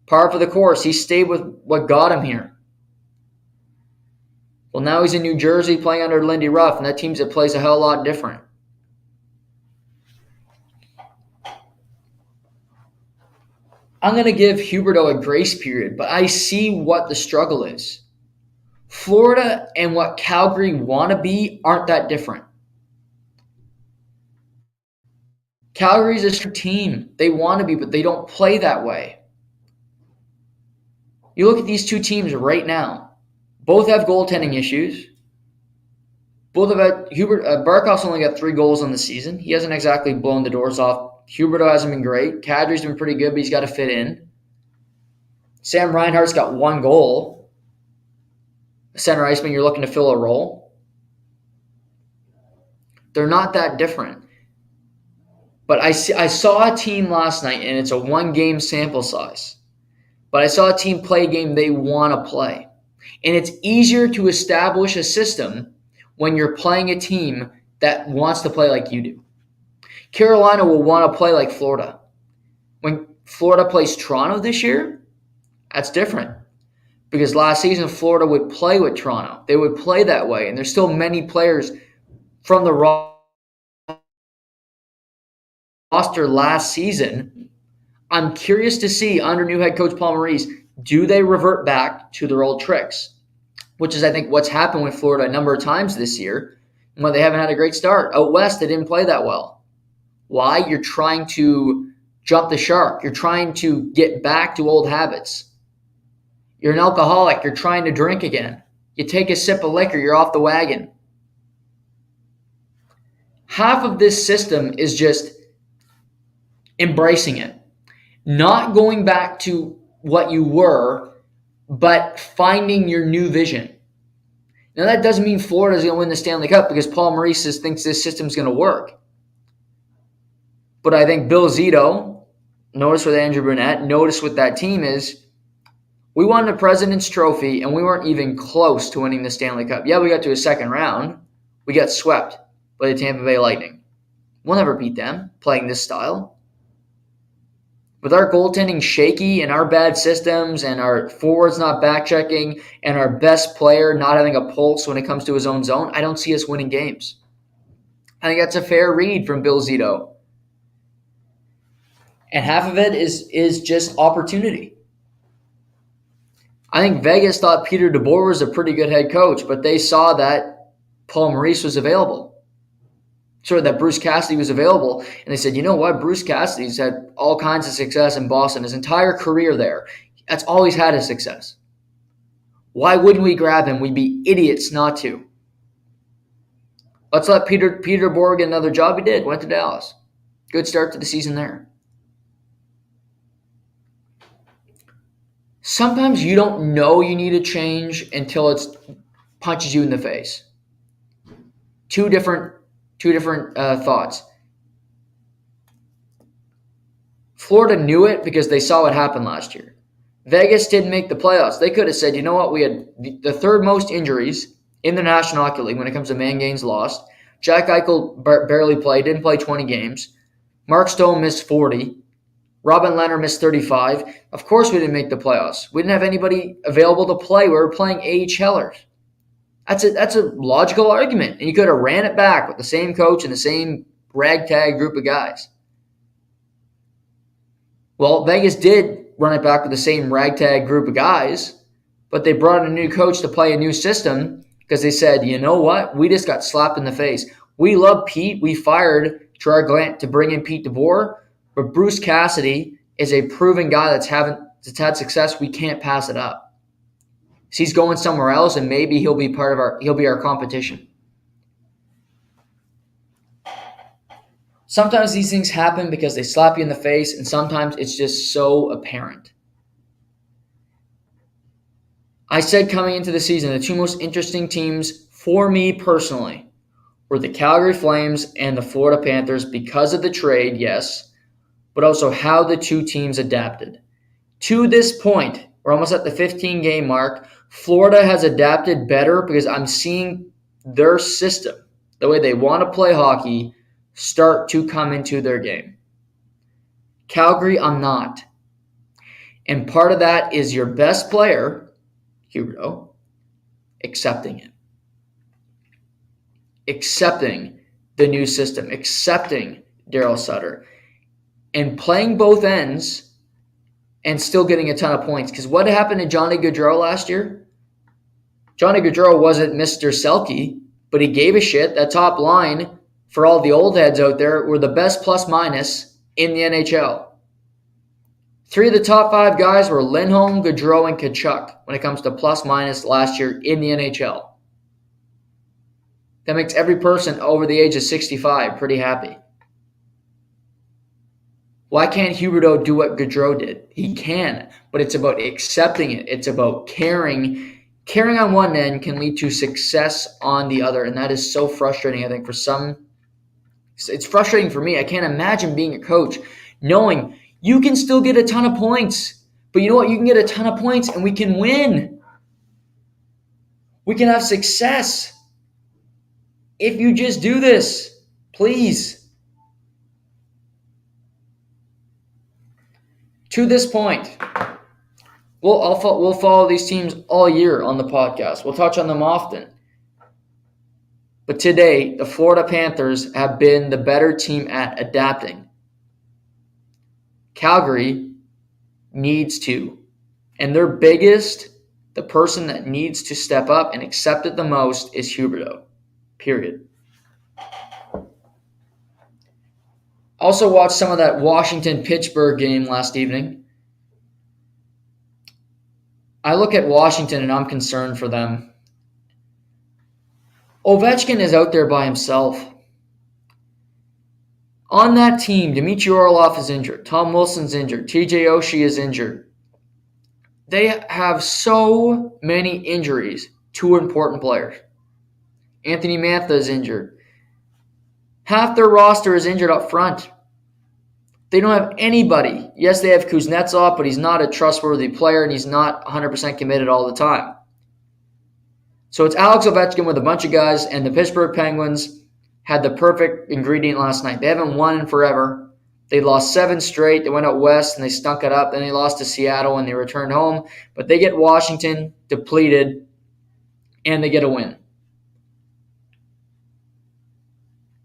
par for the course. He stayed with what got him here. Well, now he's in New Jersey playing under Lindy Ruff, and that team that plays a hell of a lot different. I'm going to give Huberdeau a grace period, but I see what the struggle is. Florida and what Calgary want to be aren't that different. Calgary's a team. They want to be, but they don't play that way. You look at these two teams right now. Both have goaltending issues. Both have had Barkov's only got 3 goals on the season. He hasn't exactly blown the doors off. Huberdeau hasn't been great. Kadri's been pretty good, but he's got to fit in. Sam Reinhart's got 1 goal. A center iceman, you're looking to fill a role. They're not that different. But I saw a team last night, and it's a 1-game sample size. But I saw a team play a game they want to play. And it's easier to establish a system when you're playing a team that wants to play like you do. Carolina will want to play like Florida. When Florida plays Toronto this year, that's different. Because last season, Florida would play with Toronto. They would play that way. And there's still many players from the roster last season. I'm curious to see under new head coach Paul Maurice, do they revert back to their old tricks? Which is, I think, what's happened with Florida a number of times this year when they haven't had a great start. Out west, they didn't play that well. Why? You're trying to jump the shark. You're trying to get back to old habits. You're an alcoholic. You're trying to drink again. You take a sip of liquor, you're off the wagon. Half of this system is just embracing it. Not going back to what you were, but finding your new vision. Now, that doesn't mean Florida's going to win the Stanley Cup because Paul Maurice thinks this system's going to work. But I think Bill Zito, notice with Andrew Burnett, notice with that team is, we won the President's Trophy, and we weren't even close to winning the Stanley Cup. Yeah, we got to a second round. We got swept by the Tampa Bay Lightning. We'll never beat them playing this style. With our goaltending shaky and our bad systems and our forwards not back-checking and our best player not having a pulse when it comes to his own zone, I don't see us winning games. I think that's a fair read from Bill Zito. And half of it is just opportunity. I think Vegas thought Peter DeBoer was a pretty good head coach, but they saw that Paul Maurice was available. That Bruce Cassidy was available. And they said, you know what? Bruce Cassidy's had all kinds of success in Boston his entire career there. That's all he's had is success. Why wouldn't we grab him? We'd be idiots not to. Let's let Peter DeBoer get another job. He did. Went to Dallas. Good start to the season there. Sometimes you don't know you need a change until it punches you in the face. Two different thoughts. Florida knew it because they saw what happened last year. Vegas didn't make the playoffs. They could have said, you know what, we had the third most injuries in the National Hockey League when it comes to man games lost. Jack Eichel barely played, didn't play 20 games. Mark Stone missed 40. Robin Leonard missed 35. Of course we didn't make the playoffs. We didn't have anybody available to play. We were playing AHLers. That's a logical argument. And you could have ran it back with the same coach and the same ragtag group of guys. Well, Vegas did run it back with the same ragtag group of guys, but they brought in a new coach to play a new system because they said, you know what? We just got slapped in the face. We love Pete. We fired Gerard Gallant to bring in Pete DeBoer. But Bruce Cassidy is a proven guy that's had success. We can't pass it up. So he's going somewhere else, and maybe he'll be our competition. Sometimes these things happen because they slap you in the face, and sometimes it's just so apparent. I said coming into the season, the two most interesting teams for me personally were the Calgary Flames and the Florida Panthers because of the trade, yes, but also how the two teams adapted. To this point, we're almost at the 15-game mark. Florida has adapted better because I'm seeing their system, the way they want to play hockey, start to come into their game. Calgary, I'm not. And part of that is your best player, Huberdeau, accepting it. Accepting the new system, accepting Daryl Sutter, and playing both ends and still getting a ton of points. Because what happened to Johnny Gaudreau last year? Johnny Gaudreau wasn't Mr. Selke, but he gave a shit. That top line, for all the old heads out there, were the best plus-minus in the NHL. 3 of the top 5 guys were Lindholm, Gaudreau, and Tkachuk when it comes to plus-minus last year in the NHL. That makes every person over the age of 65 pretty happy. Why can't Huberdeau do what Gaudreau did? He can, but it's about accepting it. It's about caring. Caring on one end can lead to success on the other, and that is so frustrating, I think, for some. It's frustrating for me. I can't imagine being a coach knowing you can still get a ton of points, but you know what? You can get a ton of points, and we can win. We can have success. If you just do this, please. To this point, we'll follow these teams all year on the podcast. We'll touch on them often. But today, the Florida Panthers have been the better team at adapting. Calgary needs to. And their the person that needs to step up and accept it the most is Huberdeau. Period. Also watched some of that Washington-Pittsburgh game last evening. I look at Washington and I'm concerned for them. Ovechkin is out there by himself. On that team, Dmitry Orlov is injured. Tom Wilson's injured. TJ Oshie is injured. They have so many injuries to important players. Anthony Mantha is injured. Half their roster is injured up front. They don't have anybody. Yes, they have Kuznetsov, but he's not a trustworthy player and he's not 100% committed all the time. So it's Alex Ovechkin with a bunch of guys, and the Pittsburgh Penguins had the perfect ingredient last night. They haven't won in forever. They lost 7 straight. They went out west and they stunk it up. Then they lost to Seattle and they returned home. But they get Washington depleted and they get a win.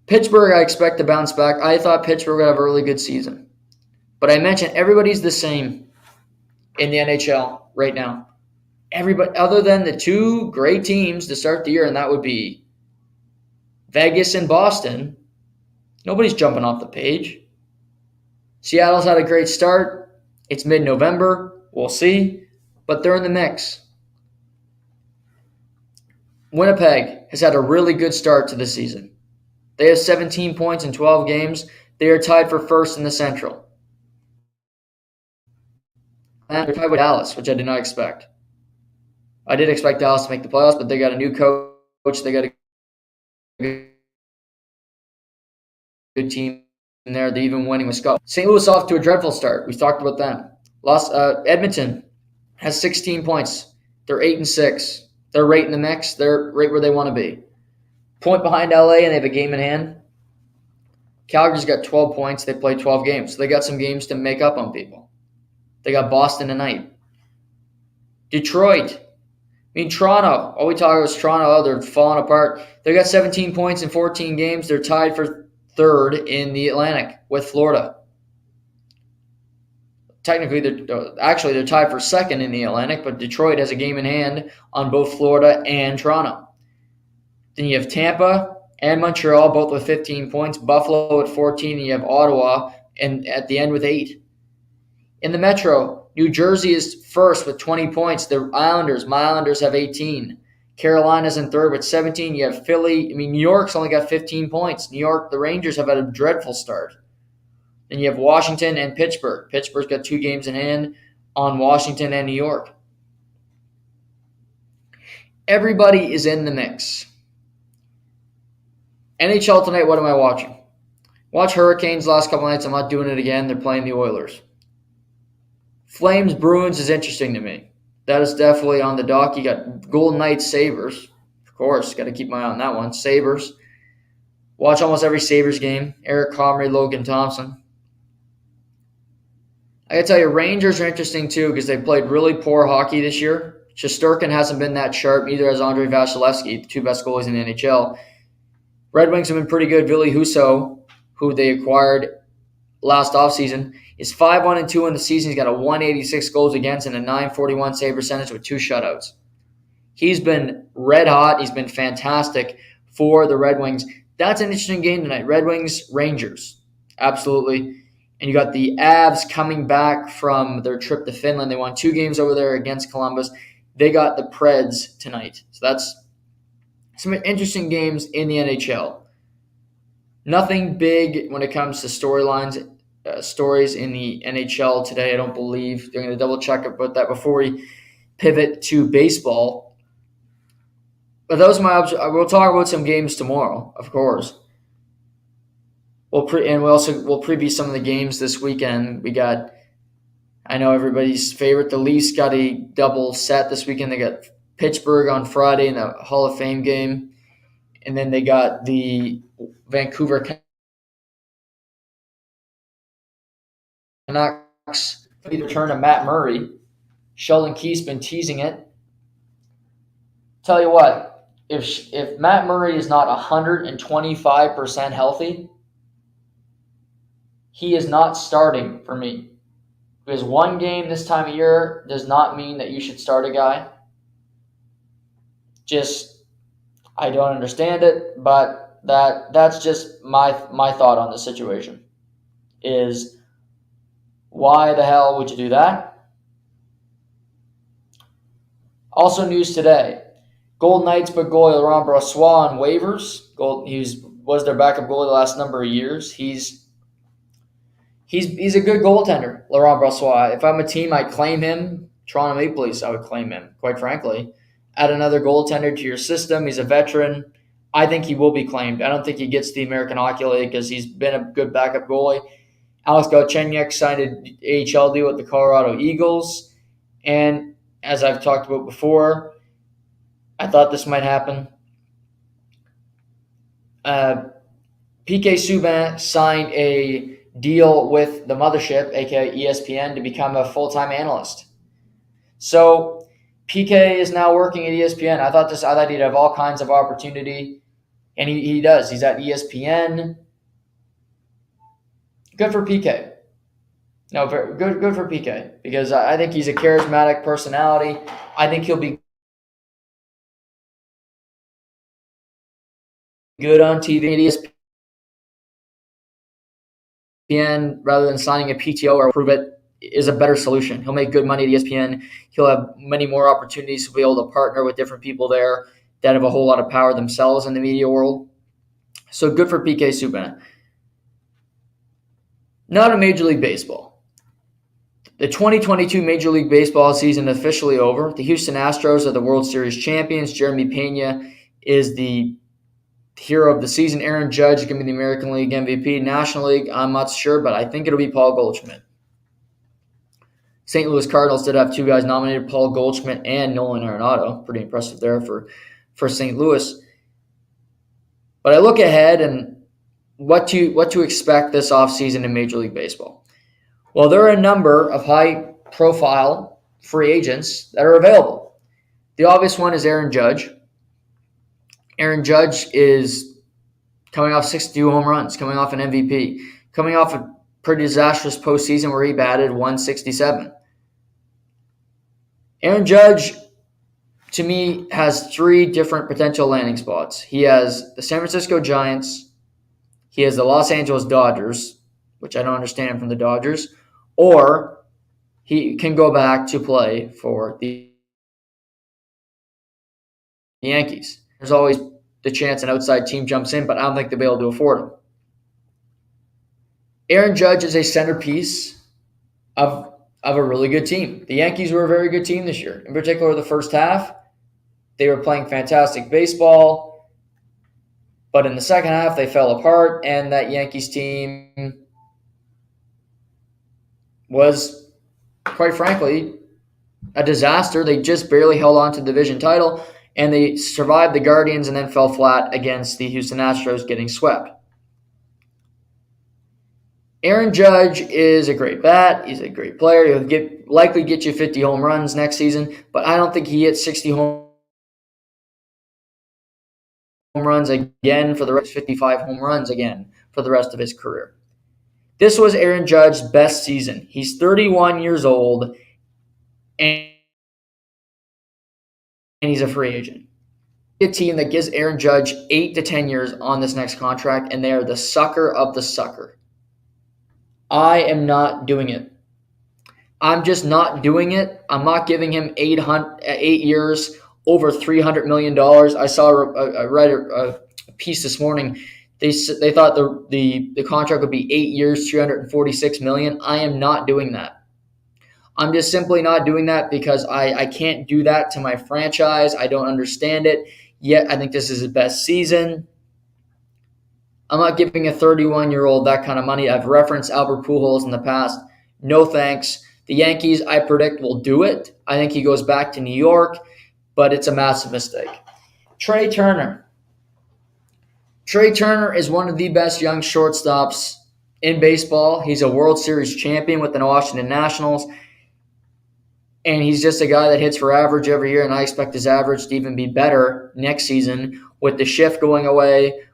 Pittsburgh, I expect to bounce back. I thought Pittsburgh would have a really good season. But I mentioned everybody's the same in the NHL right now. Everybody, other than the 2 great teams to start the year, and that would be Vegas and Boston, nobody's jumping off the page. Seattle's had a great start. It's mid-November. We'll see. But they're in the mix. Winnipeg has had a really good start to the season. They have 17 points in 12 games. They are tied for first in the Central. And they're tied with Dallas, which I did not expect. I did expect Dallas to make the playoffs, but they got a new coach. They got a good team in there. They're even winning with Scott. St. Louis off to a dreadful start. We've talked about them. Edmonton has 16 points. They're 8-6. They're right in the mix. They're right where they want to be. Point behind LA, and they have a game in hand. Calgary's got 12 points. They played 12 games. So they got some games to make up on people. They got Boston tonight. Detroit. Toronto. All we talk about is Toronto. Oh, they're falling apart. They got 17 points in 14 games. They're tied for third in the Atlantic with Florida. Technically, they're tied for second in the Atlantic, but Detroit has a game in hand on both Florida and Toronto. Then you have Tampa and Montreal, both with 15 points. Buffalo at 14, and you have Ottawa and at the end with 8. In the Metro, New Jersey is first with 20 points. My Islanders have 18. Carolina's in third with 17. You have Philly. New York's only got 15 points. New York, the Rangers have had a dreadful start. Then you have Washington and Pittsburgh. Pittsburgh's got 2 games in hand on Washington and New York. Everybody is in the mix. NHL tonight, what am I watching? Watch Hurricanes last couple nights. I'm not doing it again. They're playing the Oilers. Flames Bruins is interesting to me. That is definitely on the dock. You got Golden Knights Sabres. Of course, got to keep my eye on that one. Sabres. Watch almost every Sabres game. Eric Comrie, Logan Thompson. I got to tell you, Rangers are interesting too because they played really poor hockey this year. Shesterkin hasn't been that sharp. Neither has Andrei Vasilevsky, the 2 best goalies in the NHL. Red Wings have been pretty good. Ville Husso, who they acquired last offseason, is 5-1-2 in the season. He's got a 186 goals against and a 941 save percentage with 2 shutouts. He's been red hot. He's been fantastic for the Red Wings. That's an interesting game tonight. Red Wings, Rangers. Absolutely. And you got the Avs coming back from their trip to Finland. They won 2 games over there against Columbus. They got the Preds tonight. So that's some interesting games in the NHL. Nothing big when it comes to storylines, stories in the NHL today, I don't believe. They're going to double check about that before we pivot to baseball. But those are my we'll talk about some games tomorrow, of course. We'll preview some of the games this weekend. We got, I know everybody's favorite, the Leafs got a double set this weekend. They got Pittsburgh on Friday in the Hall of Fame game. And then they got the Vancouver Canucks for the return of Matt Murray. Sheldon Keefe's been teasing it. Tell you what, if Matt Murray is not 125% healthy, he is not starting for me. Because 1 game this time of year does not mean that you should start a guy. I don't understand it, but that's just my thought on the situation. Is why the hell would you do that? Also news today. Golden Knights put goalie Laurent Brossoit on waivers. He was their backup goalie the last number of years. He's a good goaltender, Laurent Brossoit. If I'm a team, I'd claim him. Toronto Maple Leafs, I would claim him, quite frankly. Add another goaltender to your system. He's a veteran. I think he will be claimed. I don't think he gets the American Hockey League because he's been a good backup goalie. Alex Galchenyuk signed an AHL deal with the Colorado Eagles. And as I've talked about before, I thought this might happen. PK Subban signed a deal with the mothership, aka ESPN, to become a full-time analyst. So PK is now working at ESPN. I thought he'd have all kinds of opportunity, and he does. He's at ESPN. Good for PK. No, very good for PK because I think he's a charismatic personality. I think he'll be good on TV at ESPN rather than signing a PTO or prove it is a better solution. He'll make good money at ESPN. He'll have many more opportunities to be able to partner with different people there that have a whole lot of power themselves in the media world. So good for PK Subban. Not a Major League Baseball. The 2022 Major League Baseball season is officially over. The Houston Astros are the World Series champions. Jeremy Pena is the hero of the season. Aaron Judge is going to be the American League MVP. National League, I'm not sure, but I think it'll be Paul Goldschmidt. St. Louis Cardinals did have 2 guys nominated, Paul Goldschmidt and Nolan Arenado. Pretty impressive there for St. Louis. But I look ahead and what to expect this offseason in Major League Baseball. Well, there are a number of high-profile free agents that are available. The obvious one is Aaron Judge. Aaron Judge is coming off 62 home runs, coming off an MVP, coming off a pretty disastrous postseason where he batted 167. Aaron Judge, to me, has 3 different potential landing spots. He has the San Francisco Giants, he has the Los Angeles Dodgers, which I don't understand from the Dodgers, or he can go back to play for the Yankees. There's always the chance an outside team jumps in, but I don't think they'll be able to afford him. Aaron Judge is a centerpiece of a really good team. The Yankees were a very good team this year. In particular, the first half, they were playing fantastic baseball. But in the second half, they fell apart, and that Yankees team was, quite frankly, a disaster. They just barely held on to the division title, and they survived the Guardians and then fell flat against the Houston Astros, getting swept. Aaron Judge is a great bat. He's a great player. He'll likely get you 50 home runs next season, but I don't think he hits 60 home runs again for the rest, 55 home runs again for the rest of his career. This was Aaron Judge's best season. He's 31 years old, and he's a free agent. A team that gives Aaron Judge 8 to 10 years on this next contract, and they are the sucker of the sucker. I am not doing it. I'm just not doing it. I'm not giving him 8 years, over $300 million. I read a piece this morning. They thought the contract would be 8 years, $346 million. I am not doing that. I'm just simply not doing that because I can't do that to my franchise. I don't understand it. Yet I think this is his best season. I'm not giving a 31-year-old that kind of money. I've referenced Albert Pujols in the past. No thanks. The Yankees, I predict, will do it. I think he goes back to New York, but it's a massive mistake. Trae Turner. Trae Turner is one of the best young shortstops in baseball. He's a World Series champion with the Washington Nationals, and he's just a guy that hits for average every year, and I expect his average to even be better next season with the shift going away,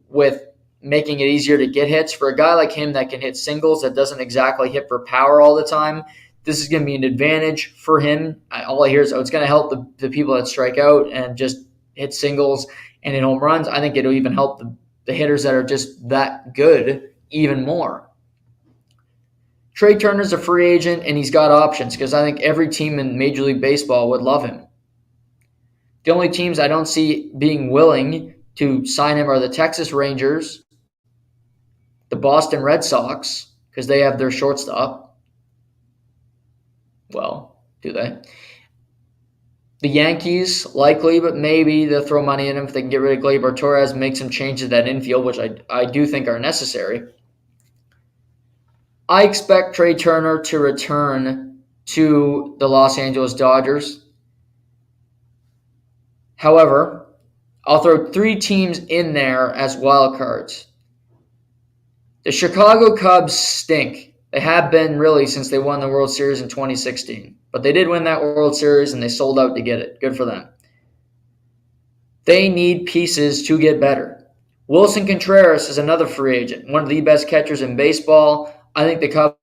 with making it easier to get hits. For a guy like him that can hit singles, that doesn't exactly hit for power all the time, this is going to be an advantage for him. All I hear is, it's going to help the people that strike out and just hit singles and hit home runs. I think it'll even help the hitters that are just that good even more. Trae Turner's a free agent, and he's got options because I think every team in Major League Baseball would love him. The only teams I don't see being willing to sign him are the Texas Rangers, the Boston Red Sox, because they have their shortstop. Well, do they? The Yankees, likely, but maybe they'll throw money in him if they can get rid of Gleyber Torres, make some changes to that infield, which I do think are necessary. I expect Trae Turner to return to the Los Angeles Dodgers. However, I'll throw 3 teams in there as wild cards. The Chicago Cubs stink. They have been really since they won the World Series in 2016. But they did win that World Series, and they sold out to get it. Good for them. They need pieces to get better. Wilson Contreras is another free agent, one of the best catchers in baseball. I think the Cubs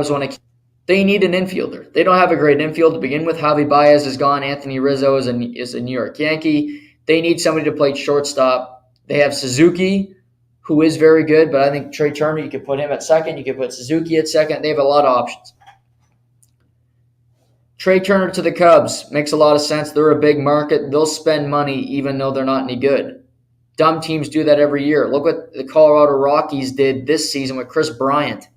want to. They need an infielder. They don't have a great infield to begin with. Javi Baez is gone. Anthony Rizzo is a New York Yankee. They need somebody to play shortstop. They have Suzuki, who is very good, but I think Trae Turner, you could put him at second. You could put Suzuki at second. They have a lot of options. Trae Turner to the Cubs makes a lot of sense. They're a big market. They'll spend money even though they're not any good. Dumb teams do that every year. Look what the Colorado Rockies did this season with Chris Bryant.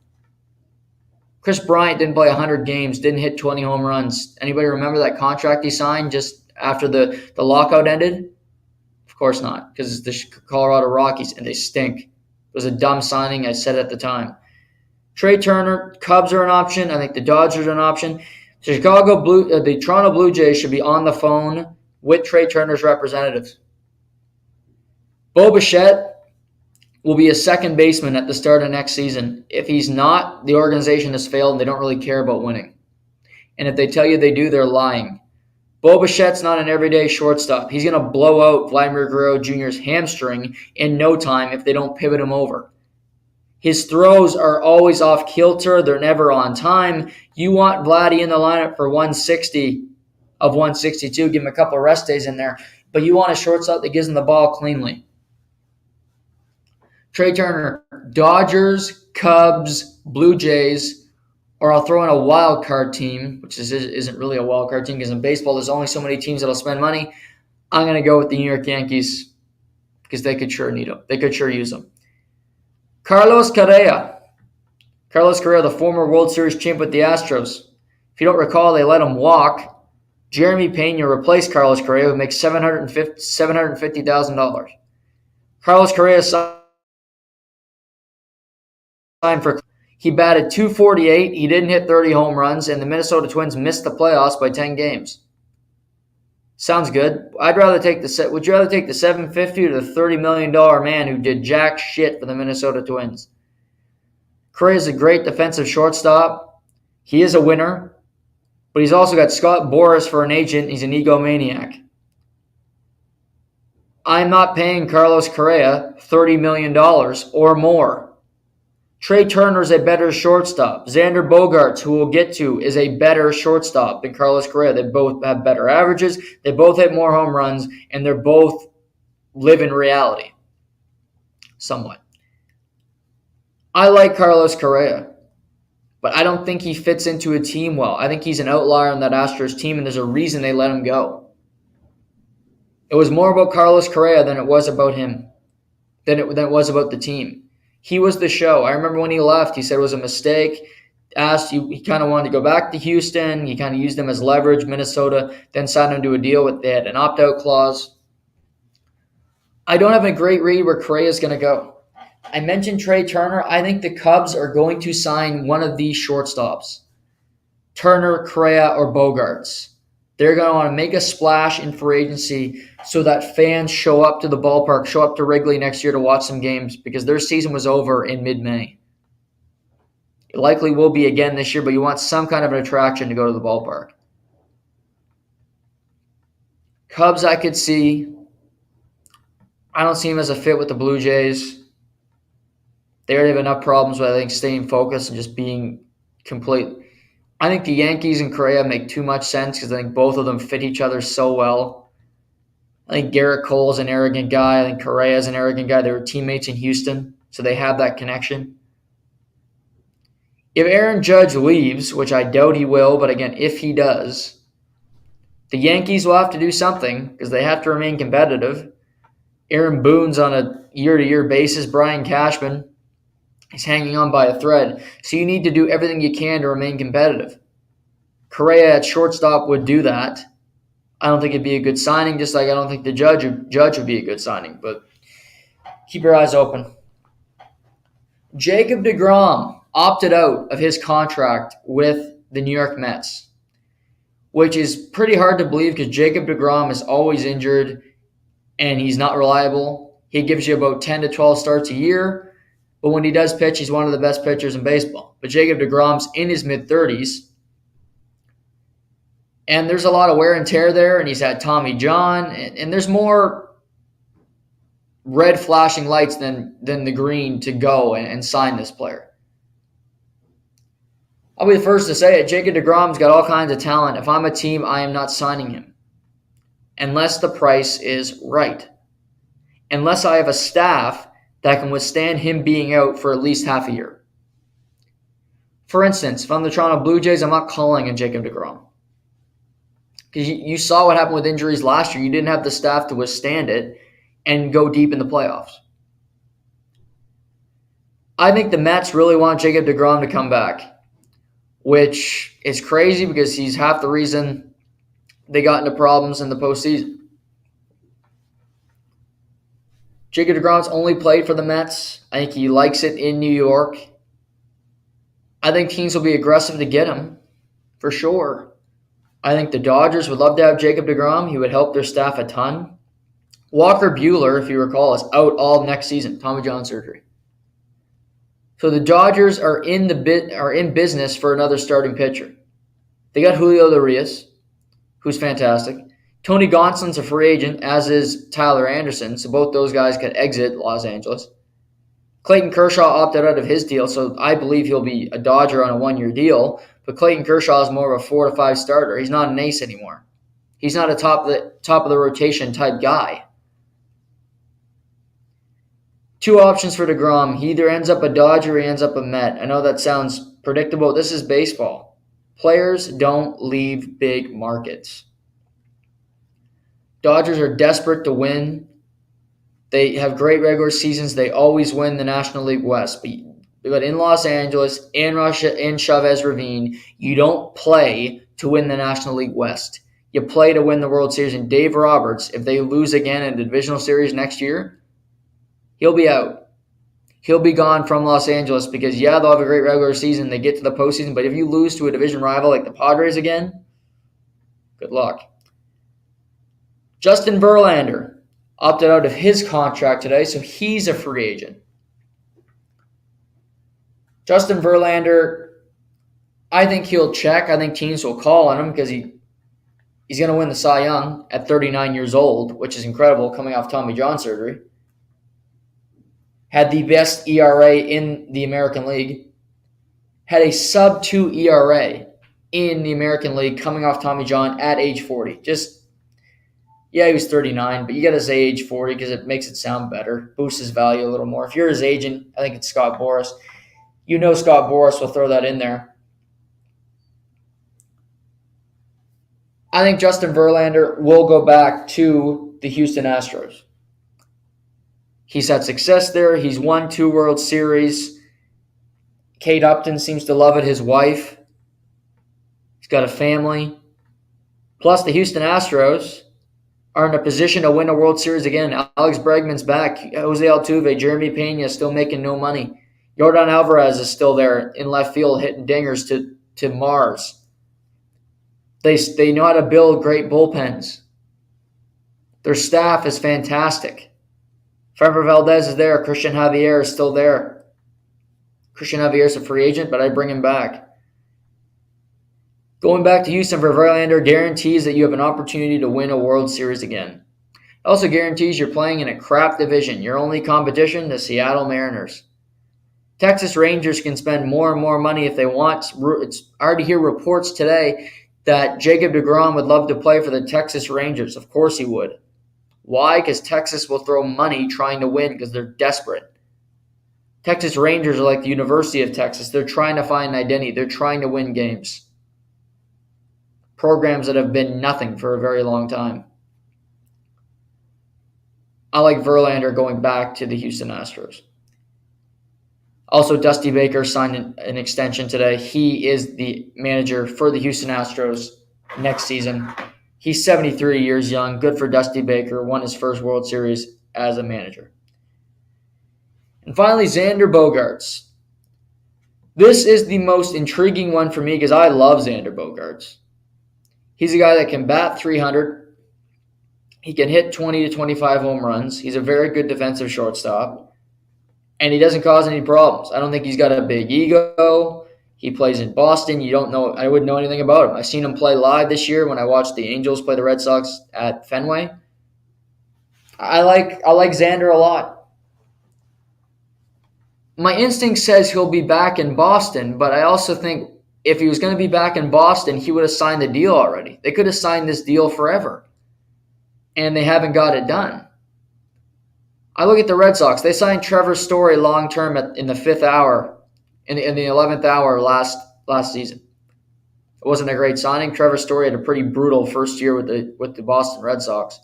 Chris Bryant didn't play 100 games, didn't hit 20 home runs. Anybody remember that contract he signed just after the lockout ended? Of course not, because it's the Colorado Rockies, and they stink. It was a dumb signing. I said at the time. Trae Turner, Cubs are an option. I think the Dodgers are an option. The Toronto Blue Jays should be on the phone with Trae Turner's representatives. Bo Bichette will be a second baseman at the start of next season. If he's not, the organization has failed and they don't really care about winning. And if they tell you they do, they're lying. Bo Bichette's not an everyday shortstop. He's going to blow out Vladimir Guerrero Jr.'s hamstring in no time if they don't pivot him over. His throws are always off kilter. They're never on time. You want Vladdy in the lineup for 160 of 162. Give him a couple of rest days in there. But you want a shortstop that gives him the ball cleanly. Trae Turner, Dodgers, Cubs, Blue Jays, or I'll throw in a wild card team, which isn't really a wild card team because in baseball there's only so many teams that'll spend money. I'm going to go with the New York Yankees because they could sure need them. They could sure use them. Carlos Correa. Carlos Correa, the former World Series champ with the Astros. If you don't recall, they let him walk. Jeremy Pena replaced Carlos Correa, who makes $750,000. Carlos Correa signed for. He batted .248. He didn't hit 30 home runs, and the Minnesota Twins missed the playoffs by 10 games. Sounds good. Would you rather take the $750 or the $30 million man who did jack shit for the Minnesota Twins? Correa is a great defensive shortstop. He is a winner, but he's also got Scott Boras for an agent. He's an egomaniac. I'm not paying Carlos Correa $30 million or more. Trae Turner is a better shortstop. Xander Bogaerts, who we'll get to, is a better shortstop than Carlos Correa. They both have better averages. They both hit more home runs, and they're both live in reality somewhat. I like Carlos Correa, but I don't think he fits into a team well. I think he's an outlier on that Astros team, and there's a reason they let him go. It was more about Carlos Correa than it was about him, than it was about the team. He was the show. I remember when he left, he said it was a mistake. He kind of wanted to go back to Houston. He kind of used them as leverage. Minnesota then signed him to a deal with, they had an opt-out clause. I don't have a great read where Correa is going to go. I mentioned Trae Turner. I think the Cubs are going to sign one of these shortstops. Turner, Correa, or Bogaerts. They're going to want to make a splash in free agency so that fans show up to the ballpark, show up to Wrigley next year to watch some games because their season was over in mid-May. It likely will be again this year, but you want some kind of an attraction to go to the ballpark. Cubs, I could see. I don't see him as a fit with the Blue Jays. They already have enough problems with, I think, staying focused and just being complete. I think the Yankees and Correa make too much sense because I think both of them fit each other so well. I think Garrett Cole's an arrogant guy. I think Correa's an arrogant guy. They were teammates in Houston, so they have that connection. If Aaron Judge leaves, which I doubt he will, but again, if he does, the Yankees will have to do something because they have to remain competitive. Aaron Boone's on a year-to-year basis. Brian Cashman is hanging on by a thread. So you need to do everything you can to remain competitive. Correa at shortstop would do that. I don't think it'd be a good signing, just like I don't think the Judge would be a good signing. But keep your eyes open. Jacob deGrom opted out of his contract with the New York Mets, which is pretty hard to believe because Jacob deGrom is always injured and he's not reliable. He gives you about 10 to 12 starts a year, but when he does pitch, he's one of the best pitchers in baseball. But Jacob deGrom's in his mid-30s, and there's a lot of wear and tear there, and he's had Tommy John, and there's more red flashing lights than the green to go and sign this player. I'll be the first to say it. Jacob deGrom's got all kinds of talent. If I'm a team, I am not signing him unless the price is right. Unless I have a staff that can withstand him being out for at least half a year. For instance, if I'm the Toronto Blue Jays, I'm not calling in Jacob deGrom. Because you saw what happened with injuries last year. You didn't have the staff to withstand it and go deep in the playoffs. I think the Mets really want Jacob deGrom to come back, which is crazy because he's half the reason they got into problems in the postseason. Jacob deGrom's only played for the Mets. I think he likes it in New York. I think teams will be aggressive to get him, for sure. I think the Dodgers would love to have Jacob deGrom. He would help their staff a ton. Walker Buehler, if you recall, is out all next season, Tommy John surgery. So the Dodgers are in business for another starting pitcher. They got Julio Urias, who's fantastic. Tony Gonsolin's a free agent, as is Tyler Anderson, so both those guys could exit Los Angeles. Clayton Kershaw opted out of his deal, so I believe he'll be a Dodger on a one-year deal, but Clayton Kershaw is more of a 4 to 5 starter. He's not an ace anymore. He's not a top of the rotation type guy. Two options for DeGrom. He either ends up a Dodger or he ends up a Met. I know that sounds predictable. This is baseball. Players don't leave big markets. Dodgers are desperate to win. They have great regular seasons. They always win the National League West. But in Los Angeles, in Russia, in Chavez Ravine, you don't play to win the National League West. You play to win the World Series. And Dave Roberts, if they lose again in the divisional series next year, he'll be out. He'll be gone from Los Angeles because, yeah, they'll have a great regular season. They get to the postseason. But if you lose to a division rival like the Padres again, good luck. Justin Verlander opted out of his contract today, so he's a free agent. Justin Verlander, I think he'll check. I think teams will call on him because he's going to win the Cy Young at 39 years old, which is incredible coming off Tommy John surgery. Had the best ERA in the American League. Had a sub-2 ERA in the American League coming off Tommy John at age 40. Yeah, he was 39, but you got to say age 40 because it makes it sound better, boosts his value a little more. If you're his agent, I think it's Scott Boras. You know Scott Boras will throw that in there. I think Justin Verlander will go back to the Houston Astros. He's had success there. He's won 2 World Series. Kate Upton seems to love it, his wife. He's got a family. Plus, the Houston Astros are in a position to win a World Series again. Alex Bregman's back. Jose Altuve, Jeremy Pena still making no money. Yordan Alvarez is still there in left field hitting dingers to Mars. They know how to build great bullpens. Their staff is fantastic. Framber Valdez is there. Christian Javier is still there. Christian Javier is a free agent, but I bring him back. Going back to Houston for Verlander guarantees that you have an opportunity to win a World Series again. It also guarantees you're playing in a crap division. Your only competition, the Seattle Mariners. Texas Rangers can spend more and more money if they want. It's hard to hear reports today that Jacob deGrom would love to play for the Texas Rangers. Of course he would. Why? Because Texas will throw money trying to win because they're desperate. Texas Rangers are like the University of Texas. They're trying to find an identity. They're trying to win games. Programs that have been nothing for a very long time. I like Verlander going back to the Houston Astros. Also, Dusty Baker signed an extension today. He is the manager for the Houston Astros next season. He's 73 years young. Good for Dusty Baker. Won his first World Series as a manager. And finally, Xander Bogaerts. This is the most intriguing one for me because I love Xander Bogaerts. He's a guy that can bat .300. He can hit 20 to 25 home runs. He's a very good defensive shortstop. And he doesn't cause any problems. I don't think he's got a big ego. He plays in Boston. I wouldn't know anything about him. I've seen him play live this year when I watched the Angels play the Red Sox at Fenway. I like Xander a lot. My instinct says he'll be back in Boston, but I also think if he was going to be back in Boston, he would have signed the deal already. They could have signed this deal forever, and they haven't got it done. I look at the Red Sox. They signed Trevor Story long-term in the 5th hour, in the 11th hour last season. It wasn't a great signing. Trevor Story had a pretty brutal first year with the Boston Red Sox.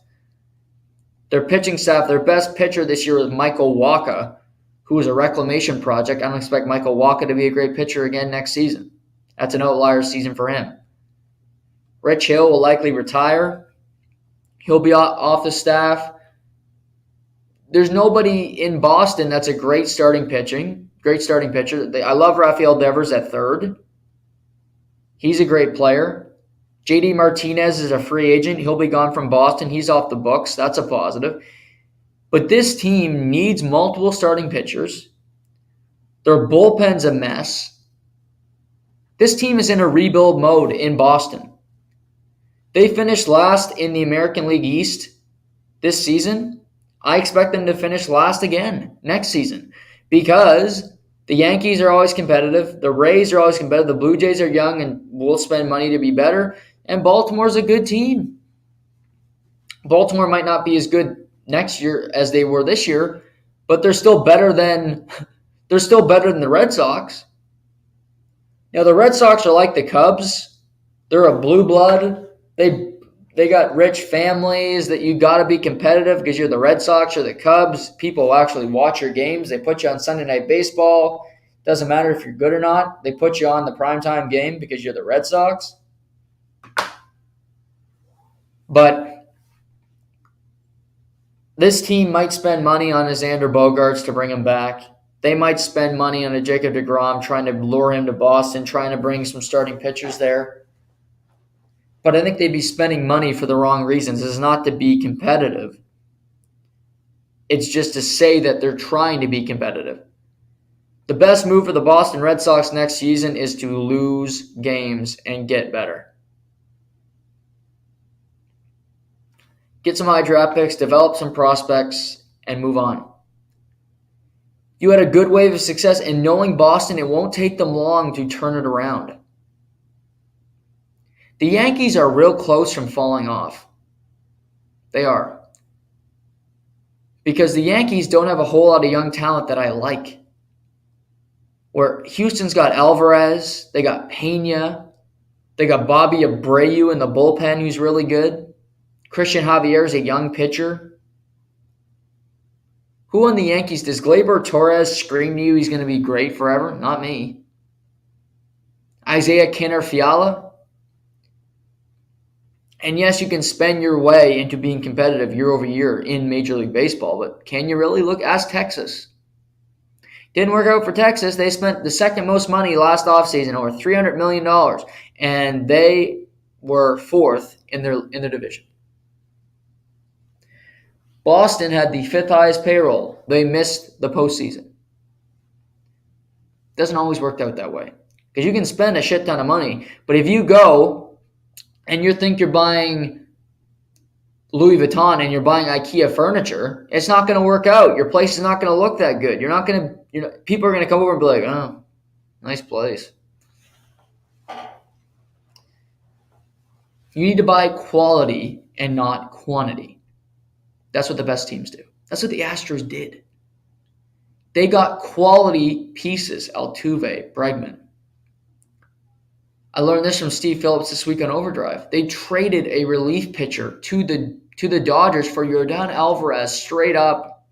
Their pitching staff, their best pitcher this year was Michael Wacha, who was a reclamation project. I don't expect Michael Wacha to be a great pitcher again next season. That's an outlier season for him. Rich Hill will likely retire. He'll be off the staff. There's nobody in Boston that's a great starting pitcher. I love Rafael Devers at third. He's a great player. JD Martinez is a free agent. He'll be gone from Boston. He's off the books. That's a positive. But this team needs multiple starting pitchers. Their bullpen's a mess. This team is in a rebuild mode in Boston. They finished last in the American League East this season. I expect them to finish last again next season because the Yankees are always competitive. The Rays are always competitive. The Blue Jays are young and will spend money to be better. And Baltimore's a good team. Baltimore might not be as good next year as they were this year, but they're still better than the Red Sox. The Red Sox are like the Cubs. They're a blue blood. They got rich families that you got to be competitive because you're the Red Sox or the Cubs. People will actually watch your games. They put you on Sunday Night Baseball. Doesn't matter if you're good or not. They put you on the primetime game because you're the Red Sox. But this team might spend money on Xander Bogaerts to bring him back. They might spend money on a Jacob deGrom, trying to lure him to Boston, trying to bring some starting pitchers there. But I think they'd be spending money for the wrong reasons. It's not to be competitive. It's just to say that they're trying to be competitive. The best move for the Boston Red Sox next season is to lose games and get better. Get some high draft picks, develop some prospects, and move on. You had a good wave of success, and knowing Boston, it won't take them long to turn it around. The Yankees are real close from falling off. They are. Because the Yankees don't have a whole lot of young talent that I like. Where Houston's got Alvarez, they got Pena, they got Bobby Abreu in the bullpen who's really good. Christian Javier is a young pitcher. Who on the Yankees does Gleyber Torres scream to you he's going to be great forever? Not me. Isaiah Kiner-Fiala? And yes, you can spend your way into being competitive year over year in Major League Baseball, but can you really look? Ask Texas. Didn't work out for Texas. They spent the second most money last offseason, over $300 million, and they were fourth in their division. Boston had the fifth highest payroll. They missed the postseason. Doesn't always work out that way. Because you can spend a shit ton of money, but if you go and you think you're buying Louis Vuitton and you're buying IKEA furniture, it's not going to work out. Your place is not going to look that good. You're not going to, people are going to come over and be like, oh, nice place. You need to buy quality and not quantity. That's what the best teams do. That's what the Astros did. They got quality pieces, Altuve, Bregman. I learned this from Steve Phillips this week on Overdrive. They traded a relief pitcher to the Dodgers for Yordan Alvarez straight up.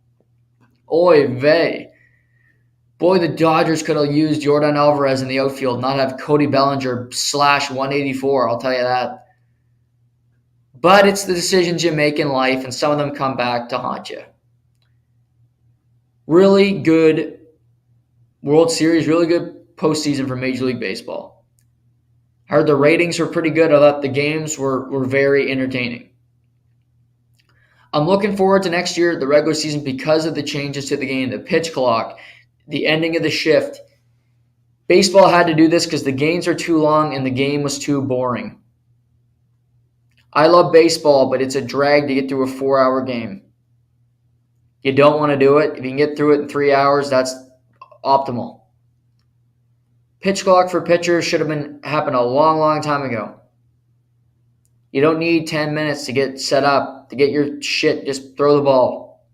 Oy vey. Boy, the Dodgers could have used Yordan Alvarez in the outfield, not have Cody Bellinger slash 184, I'll tell you that. But it's the decisions you make in life, and some of them come back to haunt you. Really good World Series, really good postseason for Major League Baseball. I heard the ratings were pretty good. I thought the games were very entertaining. I'm looking forward to next year, the regular season, because of the changes to the game, the pitch clock, the ending of the shift. Baseball had to do this because the games are too long and the game was too boring. I love baseball, but it's a drag to get through a 4-hour game. You don't want to do it. If you can get through it in 3 hours, that's optimal. Pitch clock for pitchers should have happened a long, long time ago. You don't need 10 minutes to get set up, to get your shit. Just throw the ball.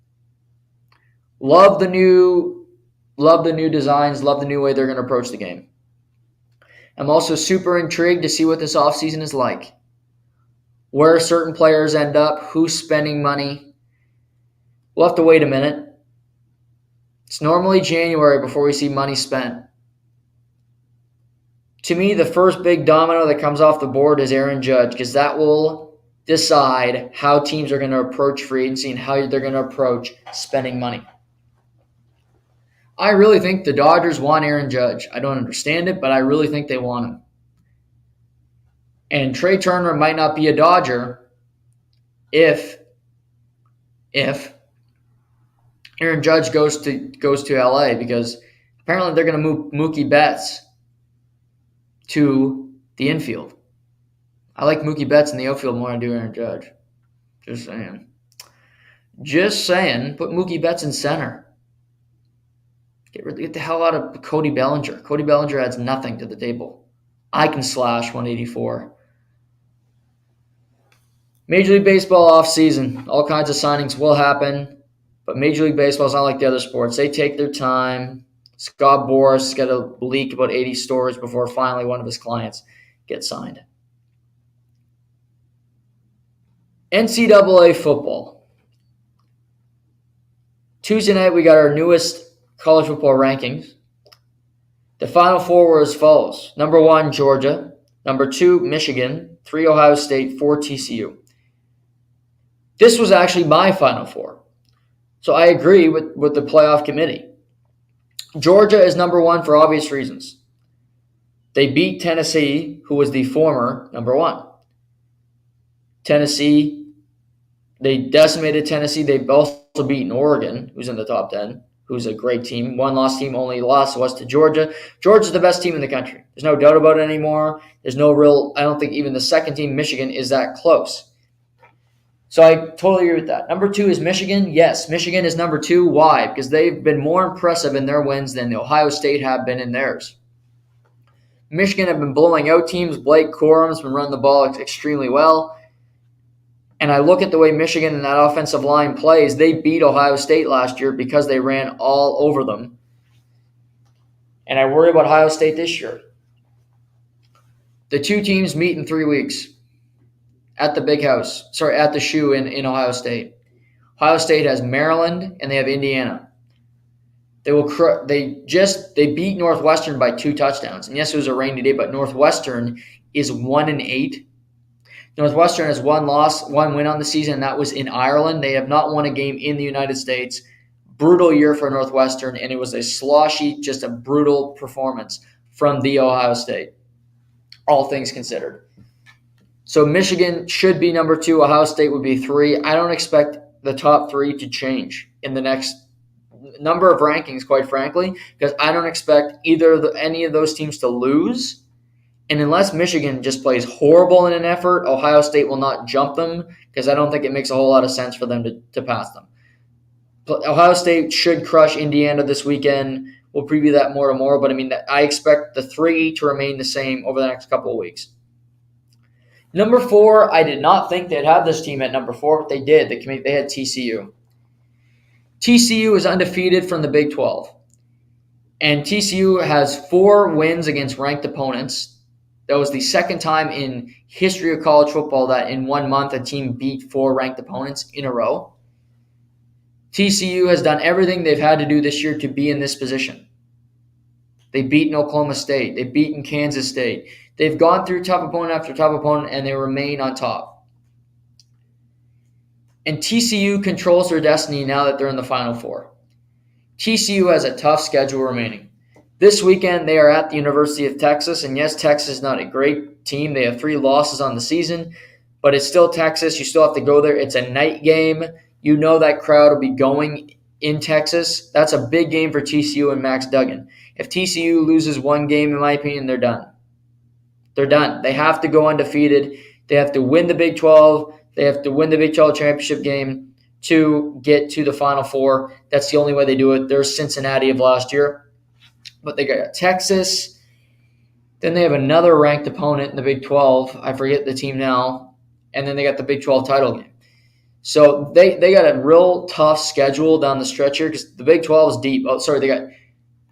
Love the new designs. Love the new way they're going to approach the game. I'm also super intrigued to see what this offseason is like. Where certain players end up, who's spending money. We'll have to wait a minute. It's normally January before we see money spent. To me, the first big domino that comes off the board is Aaron Judge, because that will decide how teams are going to approach free agency and how they're going to approach spending money. I really think the Dodgers want Aaron Judge. I don't understand it, but I really think they want him. And Trae Turner might not be a Dodger if Aaron Judge goes to LA, because apparently they're going to move Mookie Betts to the infield. I like Mookie Betts in the outfield more than I do Aaron Judge. Just saying. Put Mookie Betts in center. Get the hell out of Cody Bellinger. Cody Bellinger adds nothing to the table. I can slash 184. Major League Baseball offseason. All kinds of signings will happen. But Major League Baseball is not like the other sports. They take their time. Scott Boras got to leak about 80 stories before finally one of his clients gets signed. NCAA football. Tuesday night, we got our newest college football rankings. The Final Four were as follows. Number 1, Georgia. Number 2, Michigan. 3, Ohio State. 4, TCU. This was actually my Final Four. So I agree with the playoff committee. Georgia is number 1 for obvious reasons. They beat Tennessee, who was the former number 1. Tennessee, they decimated Tennessee. They've also beaten Oregon, who's in the top 10, who's a great team. One-loss team, only loss was to Georgia. Georgia's the best team in the country. There's no doubt about it anymore. There's no real, I don't think even the second team, Michigan, is that close. So I totally agree with that. Number 2 is Michigan. Yes, Michigan is number 2. Why? Because they've been more impressive in their wins than the Ohio State have been in theirs. Michigan have been blowing out teams. Blake Corum's been running the ball extremely well. And I look at the way Michigan and that offensive line plays. They beat Ohio State last year because they ran all over them. And I worry about Ohio State this year. The two teams meet in 3 weeks. At the big house, at the shoe in Ohio State. Ohio State has Maryland and they have Indiana. They beat Northwestern by 2 touchdowns. And yes, it was a rainy day, but Northwestern is 1-8. Northwestern has 1 win on the season, and that was in Ireland. They have not won a game in the United States. Brutal year for Northwestern, and it was a sloshy, just a brutal performance from the Ohio State, all things considered. So Michigan should be number 2. Ohio State would be 3. I don't expect the top 3 to change in the next number of rankings, quite frankly, because I don't expect any of those teams to lose. And unless Michigan just plays horrible in an effort, Ohio State will not jump them because I don't think it makes a whole lot of sense for them to pass them. But Ohio State should crush Indiana this weekend. We'll preview that more tomorrow, but I expect the 3 to remain the same over the next couple of weeks. Number 4, I did not think they'd have this team at number 4, but they did. They had TCU. TCU is undefeated from the Big 12. And TCU has 4 wins against ranked opponents. That was the second time in history of college football that in 1 month a team beat 4 ranked opponents in a row. TCU has done everything they've had to do this year to be in this position. They've beaten Oklahoma State. They've beaten Kansas State. They've gone through tough opponent after tough opponent, and they remain on top. And TCU controls their destiny now that they're in the Final Four. TCU has a tough schedule remaining. This weekend, they are at the University of Texas, and yes, Texas is not a great team. They have 3 losses on the season, but it's still Texas. You still have to go there. It's a night game. You know that crowd will be going in Texas. That's a big game for TCU and Max Duggan. If TCU loses 1 game, in my opinion, they're done. They're done. They have to go undefeated. They have to win the Big 12. They have to win the Big 12 championship game to get to the Final Four. That's the only way they do it. There's Cincinnati of last year. But they got Texas. Then they have another ranked opponent in the Big 12. I forget the team now. And then they got the Big 12 title game. So they got a real tough schedule down the stretch here because the Big 12 is deep. They got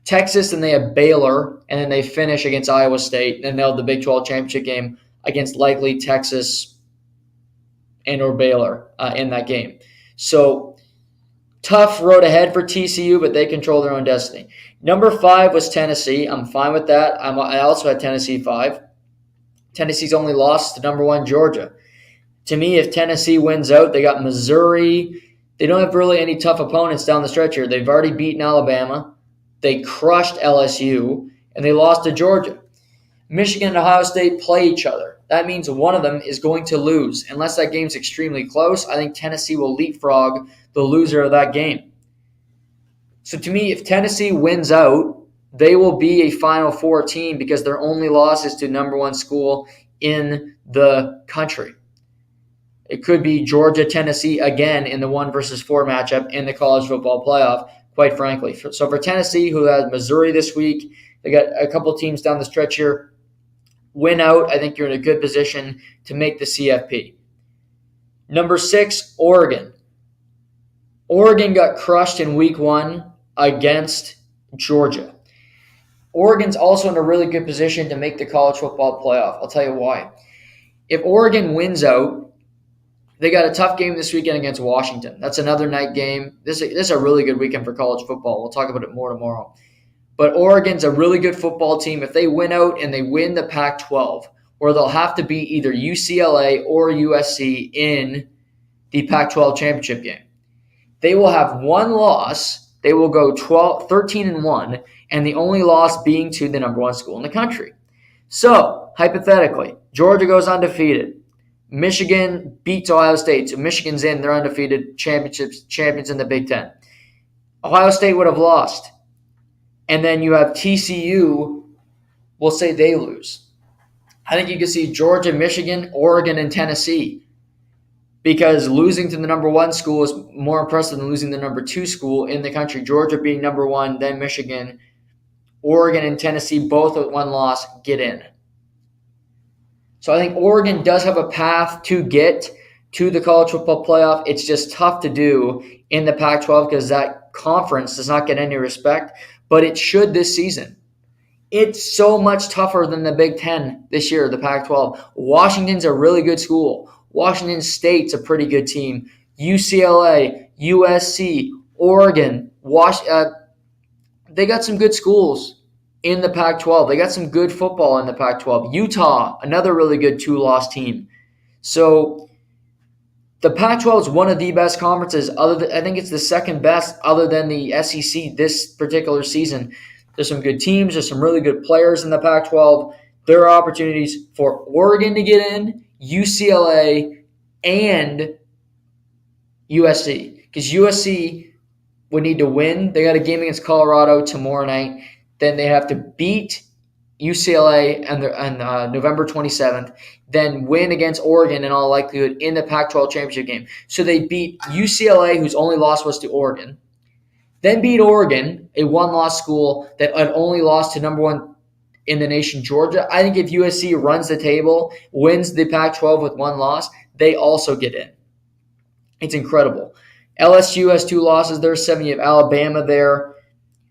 Texas, and they have Baylor, and then they finish against Iowa State, and they'll have the Big 12 championship game against likely Texas and or Baylor in that game. So tough road ahead for TCU, but they control their own destiny. Number 5 was Tennessee. I'm fine with that. I also had Tennessee 5. Tennessee's only lost to number 1 Georgia. To me, if Tennessee wins out, they got Missouri. They don't have really any tough opponents down the stretch here. They've already beaten Alabama. They crushed LSU, and they lost to Georgia. Michigan and Ohio State play each other. That means one of them is going to lose. Unless that game's extremely close, I think Tennessee will leapfrog the loser of that game. So to me, if Tennessee wins out, they will be a Final Four team because their only loss is to number 1 school in the country. It could be Georgia-Tennessee again in the 1-4 matchup in the college football playoff, quite frankly. So for Tennessee, who has Missouri this week, they got a couple teams down the stretch here. Win out, I think you're in a good position to make the CFP. Number 6, Oregon. Oregon got crushed in week 1 against Georgia. Oregon's also in a really good position to make the college football playoff. I'll tell you why. If Oregon wins out, they got a tough game this weekend against Washington. That's another night game. This is a really good weekend for college football. We'll talk about it more tomorrow. But Oregon's a really good football team. If they win out and they win the Pac-12, where they'll have to beat either UCLA or USC in the Pac-12 championship game, they will have one loss. They will go 13-1, and the only loss being to the number 1 school in the country. So, hypothetically, Georgia goes undefeated. Michigan beats Ohio State. So Michigan's in. They're undefeated champions in the Big Ten. Ohio State would have lost. And then you have TCU, we'll say they lose. I think you can see Georgia, Michigan, Oregon, and Tennessee. Because losing to the number 1 school is more impressive than losing the number 2 school in the country. Georgia being number 1, then Michigan. Oregon and Tennessee, both with one loss, get in. So I think Oregon does have a path to get to the college football playoff. It's just tough to do in the Pac-12 because that conference does not get any respect, but it should this season. It's so much tougher than the Big Ten this year, the Pac-12. Washington's a really good school. Washington State's a pretty good team. UCLA, USC, Oregon, they got some good schools in the Pac-12. They got some good football in the Pac-12. Utah, another really good 2-loss team. So the Pac-12 is one of the best conferences. I think it's the second best other than the SEC this particular season. There's some good teams. There's some really good players in the Pac-12. There are opportunities for Oregon to get in, UCLA, and USC. Because USC would need to win. They got a game against Colorado tomorrow night. Then they have to beat UCLA on November 27th, then win against Oregon in all likelihood in the Pac-12 championship game. So they beat UCLA, whose only loss was to Oregon, then beat Oregon, a 1-loss school that had only lost to number 1 in the nation, Georgia. I think if USC runs the table, wins the Pac-12 with 1 loss, they also get in. It's incredible. LSU has 2 losses. There's 7. You have Alabama there.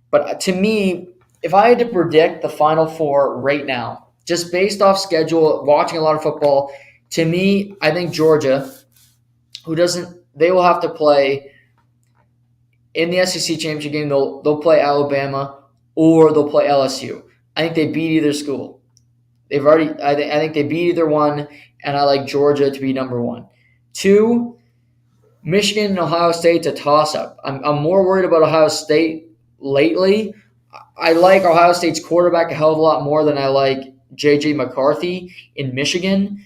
But to me, if I had to predict the Final Four right now, just based off schedule, watching a lot of football, to me, I think Georgia, they will have to play in the SEC championship game. They'll play Alabama or they'll play LSU. I think they beat either school. I think they beat either one, and I like Georgia to be number 1. 2, Michigan and Ohio State's a toss-up. I'm more worried about Ohio State lately. I like Ohio State's quarterback a hell of a lot more than I like J.J. McCarthy in Michigan.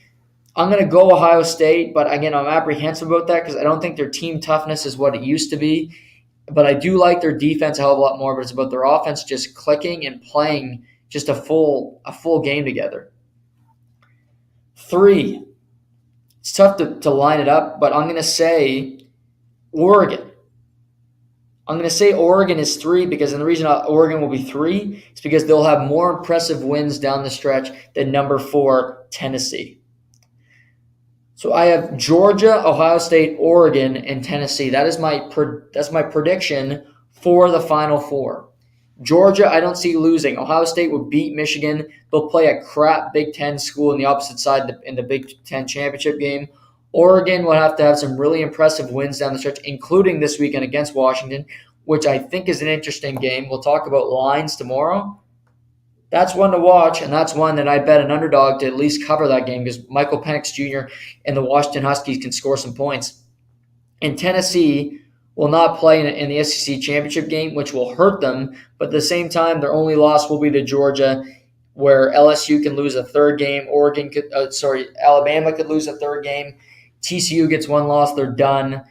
I'm going to go Ohio State, but again, I'm apprehensive about that because I don't think their team toughness is what it used to be. But I do like their defense a hell of a lot more, but it's about their offense just clicking and playing just a full game together. 3, it's tough to line it up, but I'm going to say Oregon. I'm going to say Oregon is 3 because the reason Oregon will be 3 is because they'll have more impressive wins down the stretch than number 4, Tennessee. So I have Georgia, Ohio State, Oregon, and Tennessee. That's my prediction for the Final Four. Georgia, I don't see losing. Ohio State will beat Michigan. They'll play a crap Big Ten school on the opposite side in the Big Ten championship game. Oregon will have to have some really impressive wins down the stretch, including this weekend against Washington, which I think is an interesting game. We'll talk about lines tomorrow. That's one to watch, and that's one that I bet an underdog to at least cover that game because Michael Penix Jr. and the Washington Huskies can score some points. And Tennessee will not play in the SEC championship game, which will hurt them, but at the same time, their only loss will be to Georgia, where LSU can lose a 3rd game. Alabama could lose a 3rd game. TCU gets 1 loss, they're done.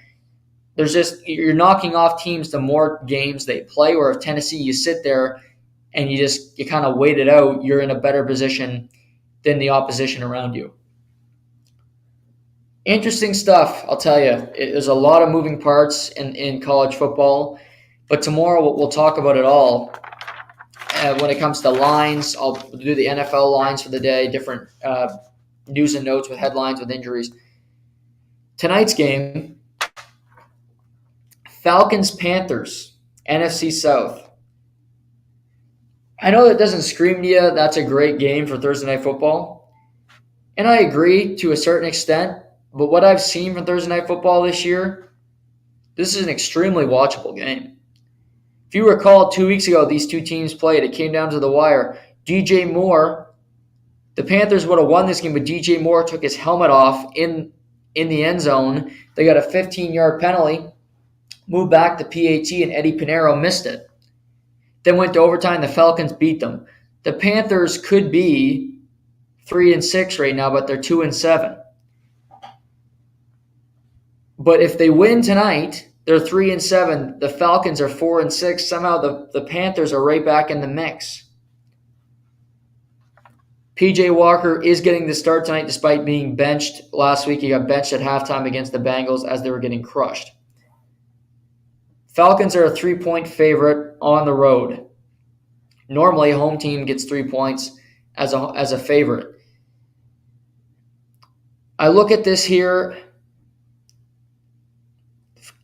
You're knocking off teams the more games they play, where if Tennessee, you sit there and you kind of wait it out, you're in a better position than the opposition around you. Interesting stuff, I'll tell you. There's a lot of moving parts in college football, but tomorrow we'll talk about it all. When it comes to lines, I'll do the NFL lines for the day, different news and notes with headlines, with injuries. Tonight's game, Falcons Panthers, NFC South. I know that doesn't scream to you that's a great game for Thursday Night Football. And I agree to a certain extent. But what I've seen from Thursday Night Football this year, this is an extremely watchable game. If you recall, 2 weeks ago, these two teams played. It came down to the wire. DJ Moore, the Panthers would have won this game, but DJ Moore took his helmet off in the end zone. They got a 15-yard penalty, moved back to PAT, and Eddie Pinheiro missed it. Then went to overtime. The Falcons beat them. The Panthers could be 3-6 right now, but they're 2-7. But if they win tonight, they're 3-7. The Falcons are 4-6. Somehow the Panthers are right back in the mix. PJ Walker is getting the start tonight despite being benched last week. He got benched at halftime against the Bengals as they were getting crushed. Falcons are a 3-point favorite on the road. Normally, a home team gets 3 points as a favorite. I look at this here.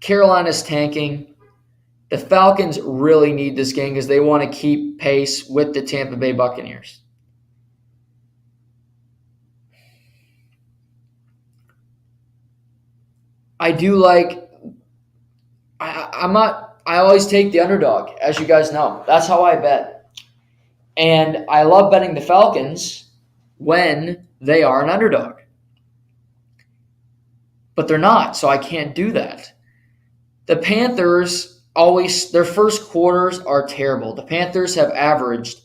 Carolina's tanking. The Falcons really need this game because they want to keep pace with the Tampa Bay Buccaneers. I do like – I always take the underdog, as you guys know. That's how I bet. And I love betting the Falcons when they are an underdog. But they're not, so I can't do that. The Panthers their first quarters are terrible. The Panthers have averaged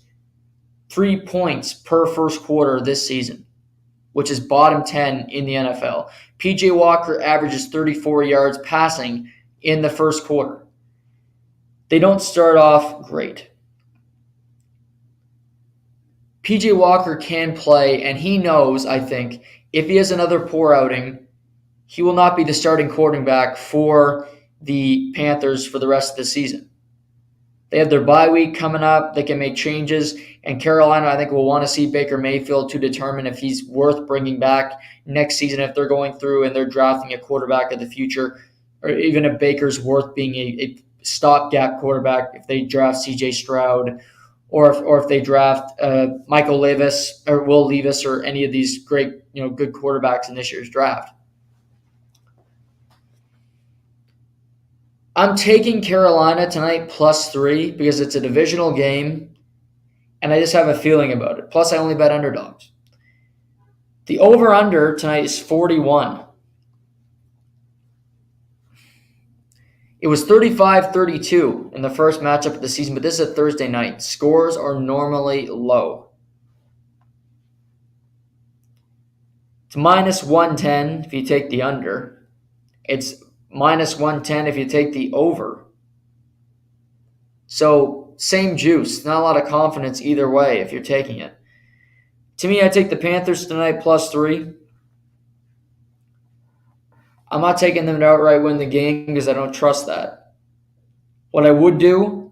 3 points per first quarter this season, which is bottom 10 in the NFL. PJ Walker averages 34 yards passing in the first quarter. They don't start off great. PJ Walker can play, and he knows, I think, if he has another poor outing, he will not be the starting quarterback for the Panthers for the rest of the season. They have their bye week coming up. They can make changes. And Carolina, I think, will want to see Baker Mayfield to determine if he's worth bringing back next season if they're going through and they're drafting a quarterback of the future, or even if Baker's worth being a stopgap quarterback if they draft C.J. Stroud or if they draft Michael Levis or Will Levis or any of these great, good quarterbacks in this year's draft. I'm taking Carolina tonight +3 because it's a divisional game, and I just have a feeling about it. Plus, I only bet underdogs. The over-under tonight is 41. It was 35-32 in the first matchup of the season, but this is a Thursday night. Scores are normally low. It's -110 if you take the under. It's -110 if you take the over. So, same juice. Not a lot of confidence either way if you're taking it. To me, I take the Panthers tonight +3. I'm not taking them to outright win the game because I don't trust that. What I would do,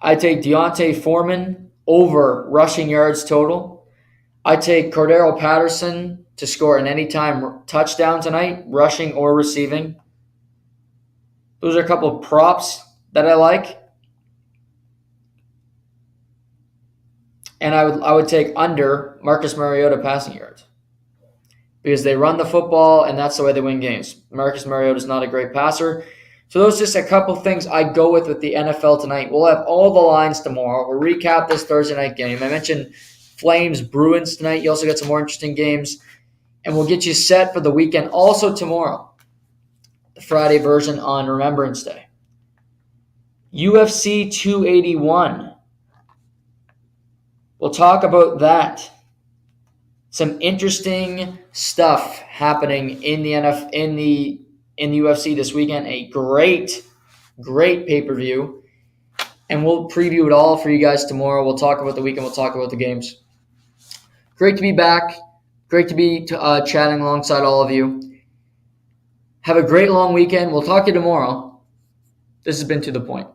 I take Deontay Foreman over rushing yards total. I take Cordero Patterson to score an anytime touchdown tonight, rushing or receiving. Those are a couple of props that I like. And I would take under Marcus Mariota passing yards. Because they run the football, and that's the way they win games. Marcus Mariota is not a great passer. So those are just a couple things I go with the NFL tonight. We'll have all the lines tomorrow. We'll recap this Thursday night game. I mentioned Flames, Bruins tonight. You also got some more interesting games. And we'll get you set for the weekend. Also tomorrow, the Friday version on Remembrance Day. UFC 281. We'll talk about that. Some interesting stuff happening in the UFC this weekend. A great pay-per-view. And we'll preview it all for you guys tomorrow. We'll talk about the weekend. We'll talk about the games. Great to be back. Great to be chatting alongside all of you. Have a great long weekend. We'll talk to you tomorrow. This has been To The Point.